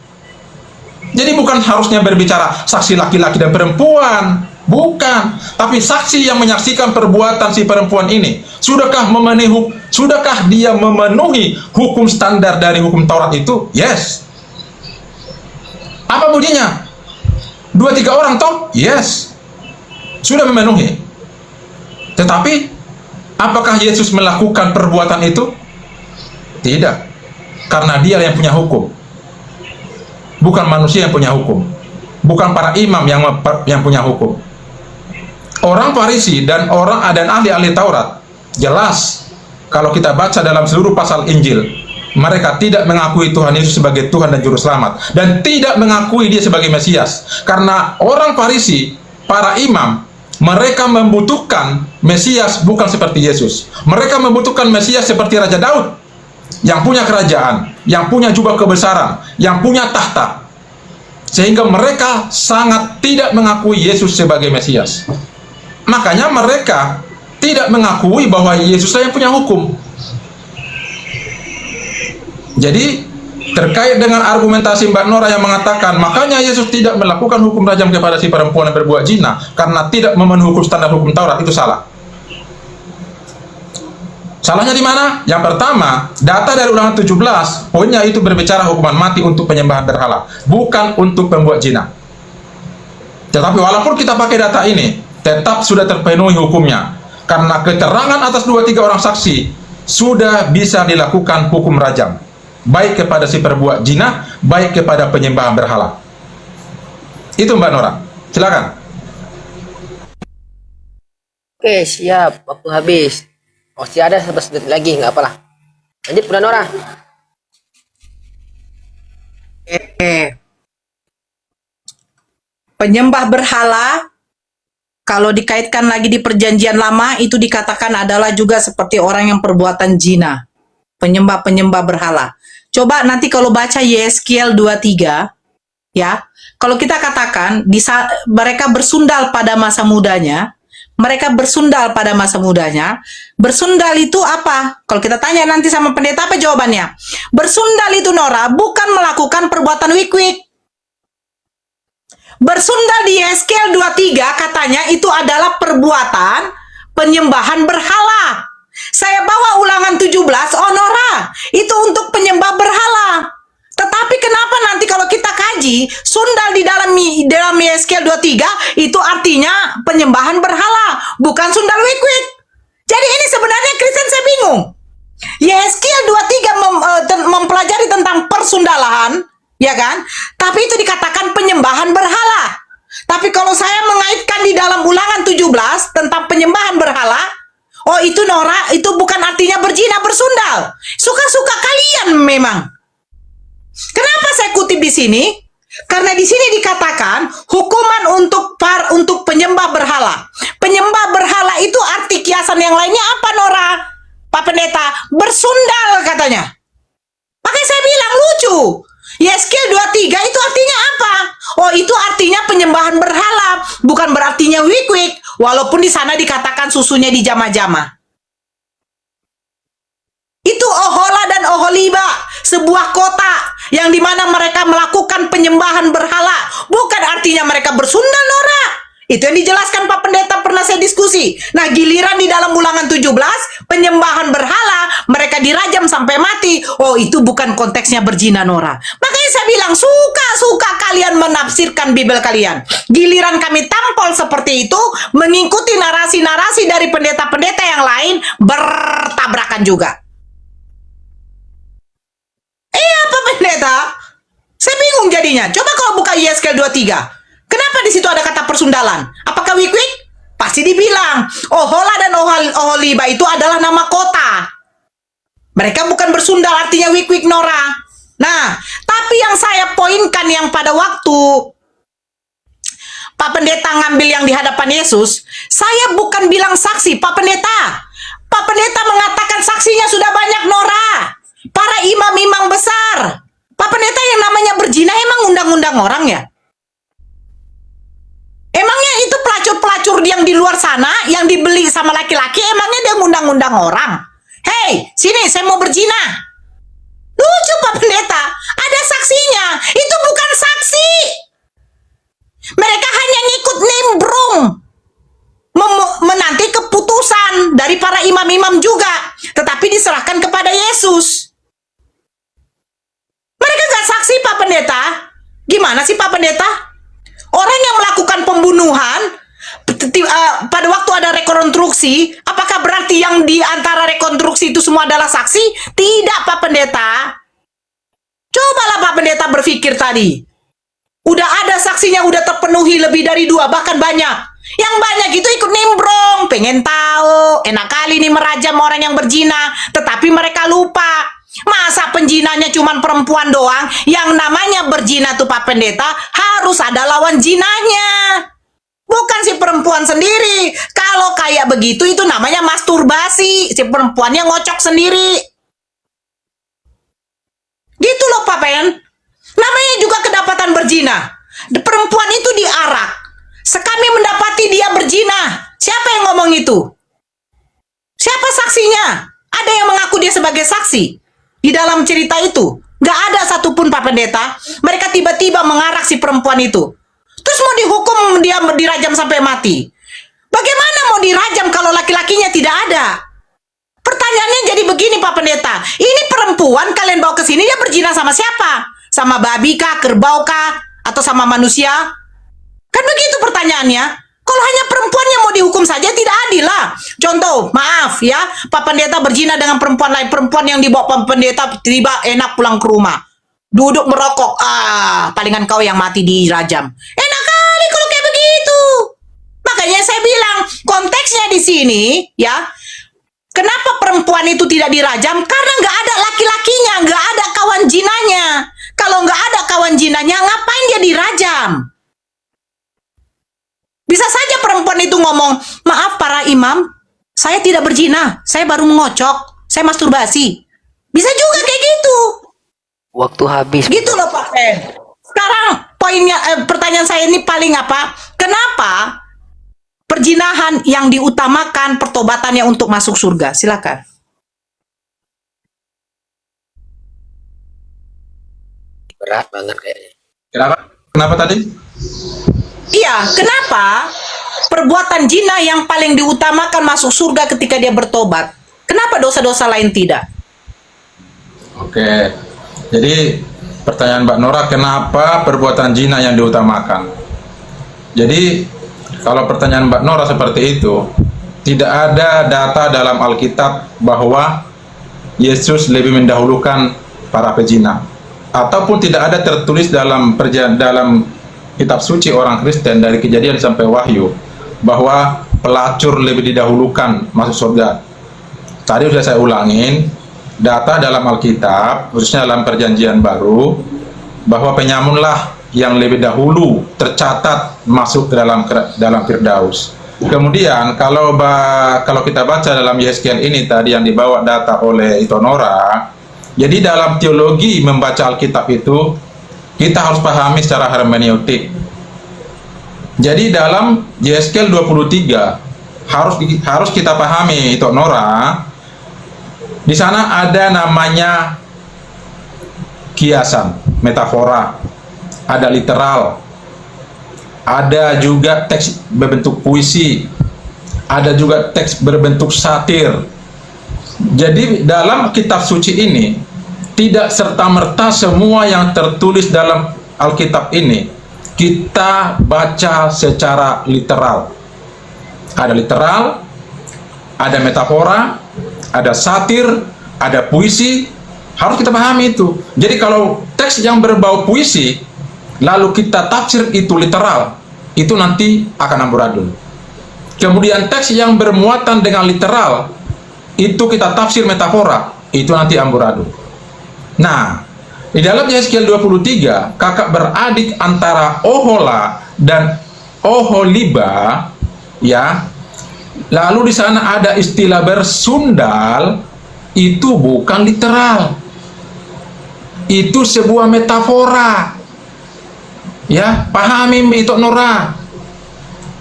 Jadi bukan harusnya berbicara saksi laki-laki dan perempuan, bukan. Tapi saksi yang menyaksikan perbuatan si perempuan ini, sudahkah dia memenuhi hukum standar dari hukum Taurat itu? Yes. Apa bunyinya? 2-3 orang toh? Yes. Sudah memenuhi. Tetapi apakah Yesus melakukan perbuatan itu? Tidak. Karena dia yang punya hukum. Bukan manusia yang punya hukum. Bukan para imam yang punya hukum. Orang Farisi dan ahli-ahli Taurat jelas kalau kita baca dalam seluruh pasal Injil, mereka tidak mengakui Tuhan Yesus sebagai Tuhan dan Juru Selamat, dan tidak mengakui dia sebagai Mesias. Karena orang Farisi, para imam, mereka membutuhkan Mesias bukan seperti Yesus. Mereka membutuhkan Mesias seperti Raja Daud, yang punya kerajaan, yang punya jubah kebesaran, yang punya tahta. Sehingga mereka sangat tidak mengakui Yesus sebagai Mesias. Makanya mereka tidak mengakui bahwa Yesuslah yang punya hukum. Jadi terkait dengan argumentasi Mbak Nora yang mengatakan makanya Yesus tidak melakukan hukum rajam kepada si perempuan yang berbuat zina karena tidak memenuhi hukum standar hukum Taurat, itu salah. Salahnya di mana? Yang pertama, data dari Ulangan 17 poinnya itu berbicara hukuman mati untuk penyembahan berhala, bukan untuk pembuat zina. Tetapi walaupun kita pakai data ini, tetap sudah terpenuhi hukumnya. Karena keterangan atas 2-3 orang saksi sudah bisa dilakukan hukum rajam, baik kepada si perbuat zina, baik kepada penyembahan berhala. Itu Mbak Nora, silakan. Oke, siap. Waktu habis. Masih ada 11 detik lagi, nggak apalah. Lanjut, Bunda Nora. Penyembah berhala, kalau dikaitkan lagi di perjanjian lama, itu dikatakan adalah juga seperti orang yang perbuatan zina. Penyembah-penyembah berhala. Coba nanti kalau baca Yeskiel 23, ya, kalau kita katakan mereka bersundal pada masa mudanya, bersundal itu apa? Kalau kita tanya nanti sama pendeta, apa jawabannya? Bersundal itu, Nora, bukan melakukan perbuatan wik-wik. Bersundal di Yeskiel 23 katanya itu adalah perbuatan penyembahan berhala. Saya bawa Ulangan 17, oh Nora, itu untuk penyembah berhala. Tetapi kenapa nanti kalau kita kaji, sundal di dalam Yeskiel 23 itu artinya penyembahan berhala, bukan sundal wik-wik. Jadi ini sebenarnya Kristen saya bingung. Yeskiel 23 mempelajari tentang persundalan, ya kan? Tapi itu dikatakan penyembahan berhala. Tapi kalau saya mengaitkan di dalam Ulangan 17 tentang penyembahan berhala, oh itu Nora, itu bukan artinya berzina, bersundal. Suka-suka kalian memang. Kenapa saya kutip di sini? Karena di sini dikatakan hukuman untuk penyembah berhala. Penyembah berhala itu arti kiasan yang lainnya apa, Nora? Pak Pendeta, bersundal katanya. Makanya saya bilang lucu. Yeskel 23 itu artinya apa? Oh, itu artinya penyembahan berhala, bukan berartinya wik-wik, walaupun di sana dikatakan susunya di jama-jama. Itu Ohola dan Oholiba, sebuah kota yang dimana mereka melakukan penyembahan berhala, bukan artinya mereka bersundal, Nora. Itu yang dijelaskan Pak Pendeta, pernah saya diskusi. Nah, giliran di dalam Ulangan 17, penyembahan berhala, mereka dirajam sampai mati. Oh, itu bukan konteksnya berzina, Nora. Makanya saya bilang, suka-suka kalian menafsirkan Bible kalian. Giliran kami tampol seperti itu, mengikuti narasi-narasi dari pendeta-pendeta yang lain, bertabrakan juga. Apa Pendeta? Saya bingung jadinya. Coba kalau buka Yeskel 23. Kenapa di situ ada kata persundalan? Apakah wik-wik? Pasti dibilang. Ohola dan Oholiba itu adalah nama kota. Mereka bukan bersundal artinya wik-wik, Nora. Nah, tapi yang saya poinkan yang pada waktu Pak Pendeta ngambil yang di hadapan Yesus, saya bukan bilang saksi, Pak Pendeta. Pak Pendeta mengatakan saksinya sudah banyak, Nora. Para imam-imam besar. Pak Pendeta, yang namanya berzina emang undang-undang orang ya? Emangnya itu pelacur-pelacur yang di luar sana, yang dibeli sama laki-laki, emangnya dia ngundang-undang orang? Hei, sini saya mau berzina. Lucu Pak Pendeta, ada saksinya. Itu bukan saksi. Mereka hanya ngikut nimbrung. Menanti keputusan dari para imam-imam juga. Tetapi diserahkan kepada Yesus. Mereka gak saksi, Pak Pendeta. Gimana sih Pak Pendeta? Orang yang melakukan pembunuhan pada waktu ada rekonstruksi, apakah berarti yang di antara rekonstruksi itu semua adalah saksi? Tidak, Pak Pendeta. Cobalah Pak Pendeta berpikir tadi. Udah ada saksinya, udah terpenuhi lebih dari 2, bahkan banyak. Yang banyak itu ikut nimbrong, pengen tahu, enak kali nih merajam orang yang berzina, tetapi mereka lupa. Masa penjinanya cuma perempuan doang? Yang namanya berzina tuh Pak Pendeta harus ada lawan jinanya. Bukan si perempuan sendiri. Kalau kayak begitu itu namanya masturbasi. Si perempuannya ngocok sendiri. Gitu loh Pak Pen. Namanya juga kedapatan berzina. Perempuan itu diarak. Kami mendapati dia berzina. Siapa yang ngomong itu? Siapa saksinya? Ada yang mengaku dia sebagai saksi. Di dalam cerita itu, gak ada satupun Pak Pendeta. Mereka tiba-tiba mengarak si perempuan itu. Terus mau dihukum, dia dirajam sampai mati. Bagaimana mau dirajam kalau laki-lakinya tidak ada? Pertanyaannya jadi begini Pak Pendeta. Ini perempuan kalian bawa ke sini, dia berzina sama siapa? Sama babi kah, kerbau kah, atau sama manusia? Kan begitu pertanyaannya. Kalau hanya perempuan yang mau dihukum saja tidak adil lah. Contoh, maaf ya, Pak Pendeta berzina dengan perempuan lain. Perempuan yang dibawa Pak Pendeta tiba enak pulang ke rumah. Duduk merokok. Palingan kau yang mati dirajam. Enak kali kalau kayak begitu. Makanya saya bilang, konteksnya di sini, ya, kenapa perempuan itu tidak dirajam? Karena nggak ada laki-lakinya, nggak ada kawan jinanya. Kalau nggak ada kawan jinanya, ngapain dia dirajam? Bisa saja perempuan itu ngomong, maaf para imam, saya tidak berzina, saya baru mengocok, saya masturbasi. Bisa juga kayak gitu. Waktu habis. Gitu loh Pak Pen. Sekarang poinnya, pertanyaan saya ini paling apa? Kenapa perzinahan yang diutamakan pertobatannya untuk masuk surga? Silakan. Berat banget kayaknya. Kenapa tadi? Iya, kenapa perbuatan zina yang paling diutamakan masuk surga ketika dia bertobat? Kenapa dosa-dosa lain tidak? Oke, jadi pertanyaan Mbak Nora, kenapa perbuatan zina yang diutamakan? Jadi kalau pertanyaan Mbak Nora seperti itu, tidak ada data dalam Alkitab bahwa Yesus lebih mendahulukan para pezina, ataupun tidak ada tertulis dalam kitab suci orang Kristen dari Kejadian sampai Wahyu bahwa pelacur lebih didahulukan masuk surga. Tadi sudah saya ulangin, data dalam Alkitab, khususnya dalam Perjanjian Baru, bahwa penyamunlah yang lebih dahulu tercatat masuk ke dalam Firdaus. Kemudian kalau kita baca dalam Yeskiel ini tadi yang dibawa data oleh Itonora, jadi dalam teologi membaca Alkitab itu kita harus pahami secara hermeneutik. Jadi dalam Yeskiel 23 harus kita pahami Itonora, di sana ada namanya kiasan, metafora, ada literal, ada juga teks berbentuk puisi, ada juga teks berbentuk satir. Jadi dalam kitab suci ini tidak serta-merta semua yang tertulis dalam Alkitab ini kita baca secara literal. Ada literal, ada metafora, ada satir, ada puisi, harus kita pahami itu. Jadi kalau teks yang berbau puisi lalu kita tafsir itu literal, itu nanti akan amburadul. Kemudian teks yang bermuatan dengan literal itu kita tafsir metafora, itu nanti amburadul. Nah, di dalam Yeskiel 23 kakak beradik antara Ohola dan Oholiba, ya. Lalu di sana ada istilah bersundal, itu bukan literal. Itu sebuah metafora. Ya, pahami itu Nora.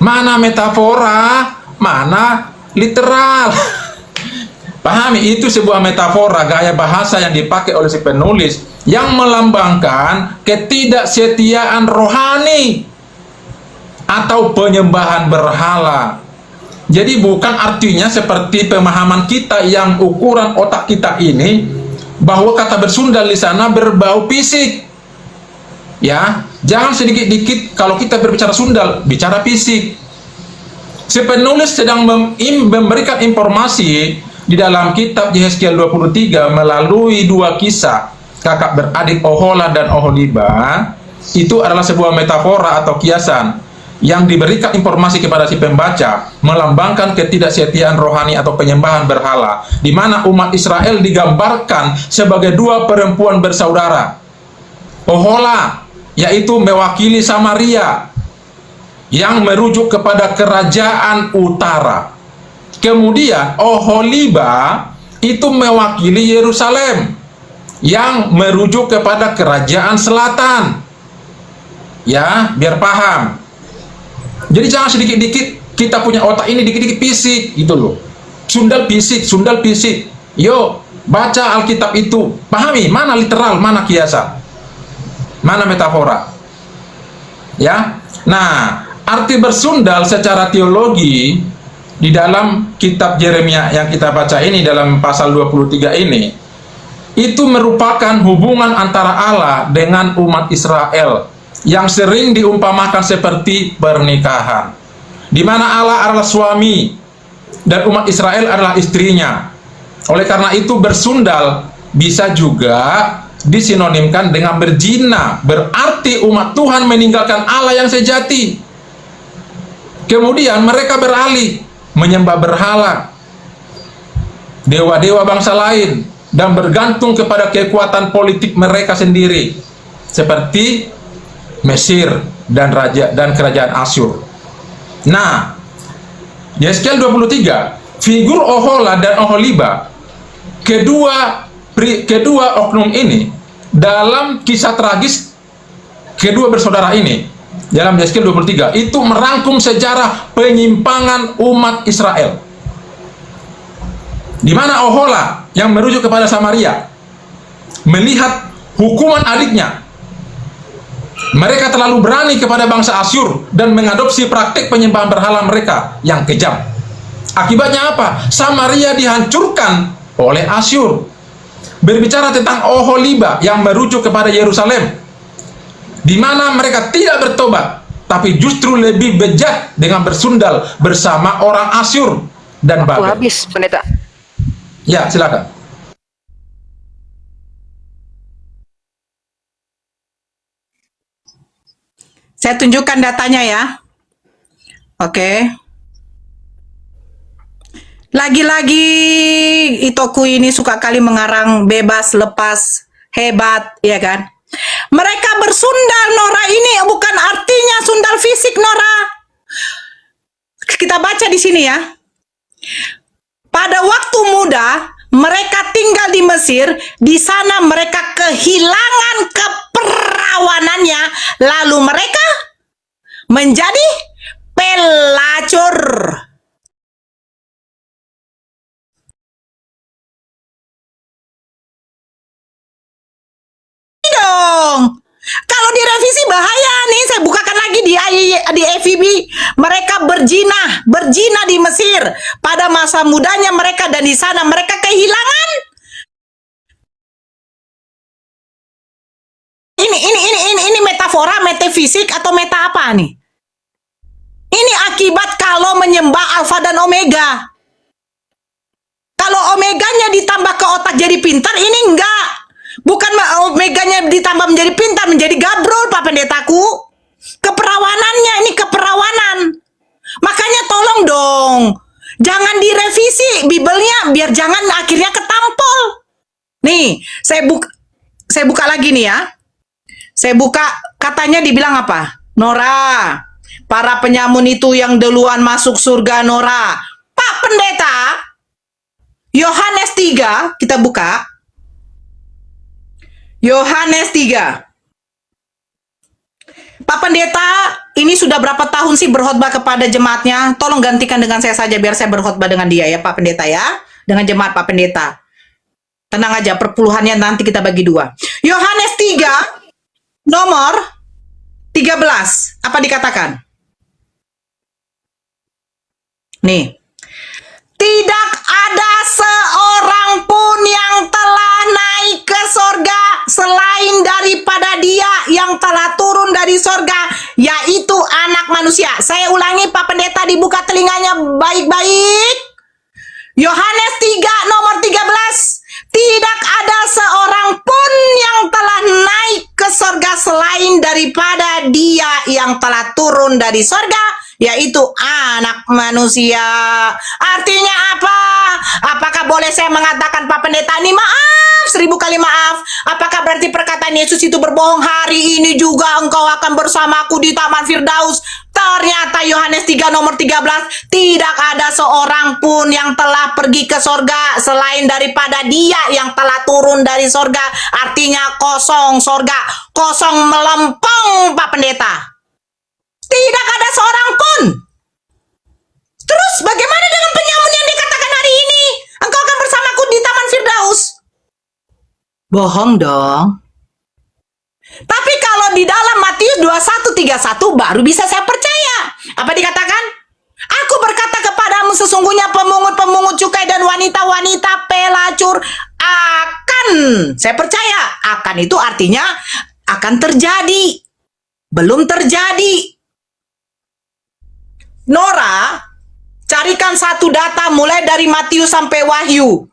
Mana metafora, mana literal. Pahami, itu sebuah metafora, gaya bahasa yang dipakai oleh si penulis yang melambangkan ketidaksetiaan rohani atau penyembahan berhala. Jadi bukan artinya seperti pemahaman kita yang ukuran otak kita ini, bahwa kata bersundal di sana berbau fisik. Ya, jangan sedikit-dikit kalau kita berbicara sundal, bicara fisik. Si penulis sedang memberikan informasi di dalam kitab Yeskiel 23 melalui dua kisah kakak beradik Ohola dan Oholiba. Itu adalah sebuah metafora atau kiasan yang diberikan informasi kepada si pembaca, melambangkan ketidaksetiaan rohani atau penyembahan berhala, di mana umat Israel digambarkan sebagai dua perempuan bersaudara. Ohola, yaitu mewakili Samaria, yang merujuk kepada kerajaan utara. Kemudian Oholiba itu mewakili Yerusalem, yang merujuk kepada kerajaan selatan. Ya, biar paham. Jadi jangan sedikit-dikit kita punya otak ini dikit-dikit fisik gitu loh. Sundal fisik. Yo, baca Alkitab itu, pahami mana literal, mana kiasan, mana metafora. Ya. Nah, arti bersundal secara teologi di dalam kitab Yeremia yang kita baca ini dalam pasal 23 ini, itu merupakan hubungan antara Allah dengan umat Israel yang sering diumpamakan seperti pernikahan, di mana Allah adalah suami dan umat Israel adalah istrinya. Oleh karena itu bersundal bisa juga disinonimkan dengan berzina, berarti umat Tuhan meninggalkan Allah yang sejati. Kemudian mereka beralih menyembah berhala, dewa-dewa bangsa lain, dan bergantung kepada kekuatan politik mereka sendiri, seperti Mesir dan kerajaan Asyur. Nah, Yeskiel 23, figur Ohola dan Oholiba, kedua oknum ini dalam kisah tragis kedua bersaudara ini dalam Yeskiel 23 itu merangkum sejarah penyimpangan umat Israel, di mana Ohola yang merujuk kepada Samaria melihat hukuman adiknya. Mereka terlalu berani kepada bangsa Asyur dan mengadopsi praktik penyembahan berhala mereka yang kejam. Akibatnya apa? Samaria dihancurkan oleh Asyur. Berbicara tentang Oholiba yang merujuk kepada Yerusalem, di mana mereka tidak bertobat, tapi justru lebih bejat dengan bersundal bersama orang Asyur dan Waktu Babel. habis, pendeta. Ya, silakan. Saya tunjukkan datanya ya. Oke. Lagi-lagi Itoku ini suka kali mengarang bebas, lepas, hebat, ya kan? Mereka bersundal, Nora, ini bukan artinya sundal fisik, Nora. Kita baca di sini ya. Pada waktu muda, mereka tinggal di Mesir. Di sana mereka kehilangan keperawanannya. Lalu mereka menjadi pelacur. Dong. Kalau direvisi bahaya nih. Saya bukakan lagi di FIB. Mereka berzina di Mesir pada masa mudanya mereka, dan di sana mereka kehilangan. Ini metafora, metafisik atau meta apa nih? Ini akibat kalau menyembah alfa dan omega. Kalau omeganya ditambah ke otak jadi pintar, ini enggak. Bukan omeganya ditambah menjadi pintar, menjadi gabrol, Pak Pendetaku. Keperawanannya, ini keperawanan. Makanya tolong dong, jangan direvisi Bibelnya, biar jangan akhirnya ketampol. Nih, saya buka lagi nih ya. Saya buka, katanya dibilang apa? Nora, para penyamun itu yang duluan masuk surga, Nora. Pak Pendeta, Yohanes 3, kita buka. Yohanes 3. Pak Pendeta, ini sudah berapa tahun sih berkhotbah kepada jemaatnya? Tolong gantikan dengan saya saja biar saya berkhotbah dengan dia ya, Pak Pendeta ya. Dengan jemaat Pak Pendeta. Tenang aja, perpuluhannya nanti kita bagi dua. Yohanes 3, nomor 13. Apa dikatakan? Nih. Tidak ada seorang pun yang telah naik ke sorga selain daripada Dia yang telah turun dari sorga, yaitu Anak Manusia. Saya ulangi, Pak Pendeta, dibuka telinganya baik-baik. Yohanes 3 nomor 13. Tidak ada seorang pun yang telah naik ke sorga selain daripada Dia yang telah turun dari sorga, yaitu Anak Manusia. Artinya apa? Apakah boleh saya mengatakan, Pak Pendeta, ini maaf, 1000 kali maaf. Apakah berarti perkataan Yesus itu berbohong? Hari ini juga engkau akan bersamaku di Taman Firdaus. Ternyata Yohanes 3 nomor 13, tidak ada seorang pun yang telah pergi ke sorga selain daripada Dia yang telah turun dari sorga. Artinya kosong sorga, kosong melempeng, Pak Pendeta. Tidak ada seorang pun. Terus bagaimana dengan penyamun yang dikatakan hari ini? Engkau akan bersamaku di Taman Firdaus. Bohong dong. Tapi kalau di dalam Matius 21:31 baru bisa saya percaya. Apa dikatakan? Aku berkata kepadamu, sesungguhnya pemungut-pemungut cukai dan wanita-wanita pelacur akan. Saya percaya. Akan itu artinya akan terjadi. Belum terjadi. Nora, carikan satu data mulai dari Matius sampai Wahyu,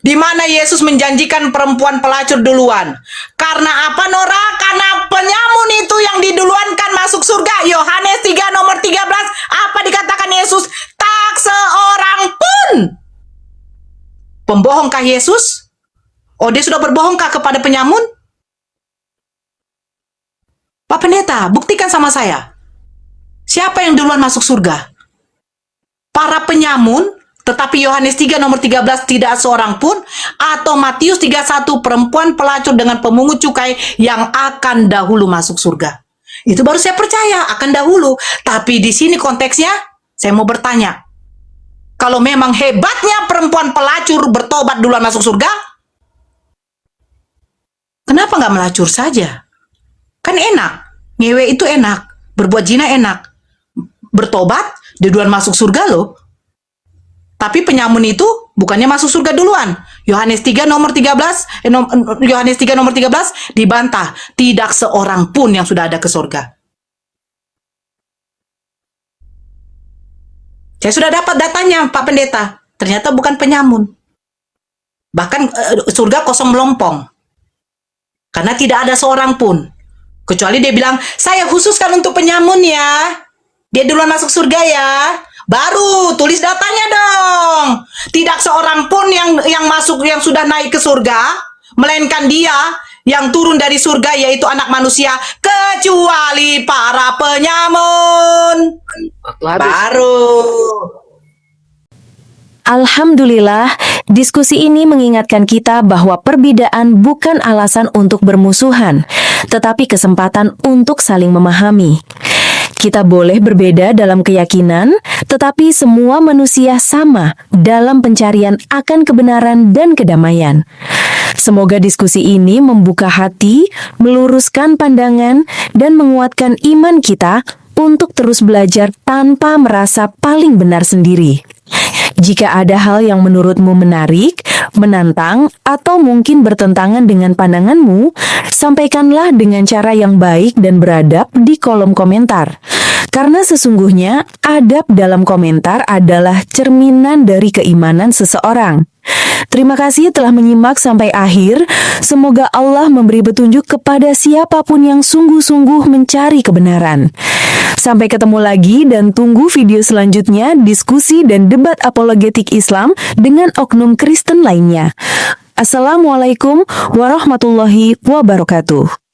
di mana Yesus menjanjikan perempuan pelacur duluan. Karena apa, Nora? Karena penyamun itu yang diduluankan masuk surga. Yohanes 3 nomor 13. Apa dikatakan Yesus? Tak seorang pun. Pembohongkah Yesus? Oh, dia sudah berbohongkah kepada penyamun? Pak Pendeta, buktikan sama saya. Siapa yang duluan masuk surga? Para penyamun, tetapi Yohanes 3 nomor 13 tidak seorang pun, atau Matius 31 perempuan pelacur dengan pemungut cukai yang akan dahulu masuk surga. Itu baru saya percaya, akan dahulu. Tapi di sini konteksnya, saya mau bertanya. Kalau memang hebatnya perempuan pelacur bertobat duluan masuk surga, kenapa nggak melacur saja? Kan enak. Ngewe itu enak. Berbuat zina enak. Bertobat, duluan masuk surga loh. Tapi penyamun itu bukannya masuk surga duluan. Yohanes 3 nomor 13, Yohanes 3 nomor 13 dibantah. Tidak seorang pun yang sudah ada ke surga. Saya sudah dapat datanya, Pak Pendeta. Ternyata bukan penyamun. Bahkan surga kosong melompong. Karena tidak ada seorang pun. Kecuali dia bilang, saya khususkan untuk penyamun ya. Dia duluan masuk surga ya. Baru tulis datanya dong. Tidak seorang pun yang masuk yang sudah naik ke surga, melainkan dia yang turun dari surga, yaitu anak manusia, kecuali para penyamun. Waktu habis. Baru. Alhamdulillah, diskusi ini mengingatkan kita bahwa perbedaan bukan alasan untuk bermusuhan, tetapi kesempatan untuk saling memahami. Kita boleh berbeda dalam keyakinan, tetapi semua manusia sama dalam pencarian akan kebenaran dan kedamaian. Semoga diskusi ini membuka hati, meluruskan pandangan, dan menguatkan iman kita untuk terus belajar tanpa merasa paling benar sendiri. Jika ada hal yang menurutmu menarik, menantang, atau mungkin bertentangan dengan pandanganmu, sampaikanlah dengan cara yang baik dan beradab di kolom komentar. Karena sesungguhnya adab dalam komentar adalah cerminan dari keimanan seseorang. Terima kasih telah menyimak sampai akhir. Semoga Allah memberi petunjuk kepada siapapun yang sungguh-sungguh mencari kebenaran. Sampai ketemu lagi dan tunggu video selanjutnya diskusi dan debat apologetik Islam dengan oknum Kristen lainnya. Assalamualaikum warahmatullahi wabarakatuh.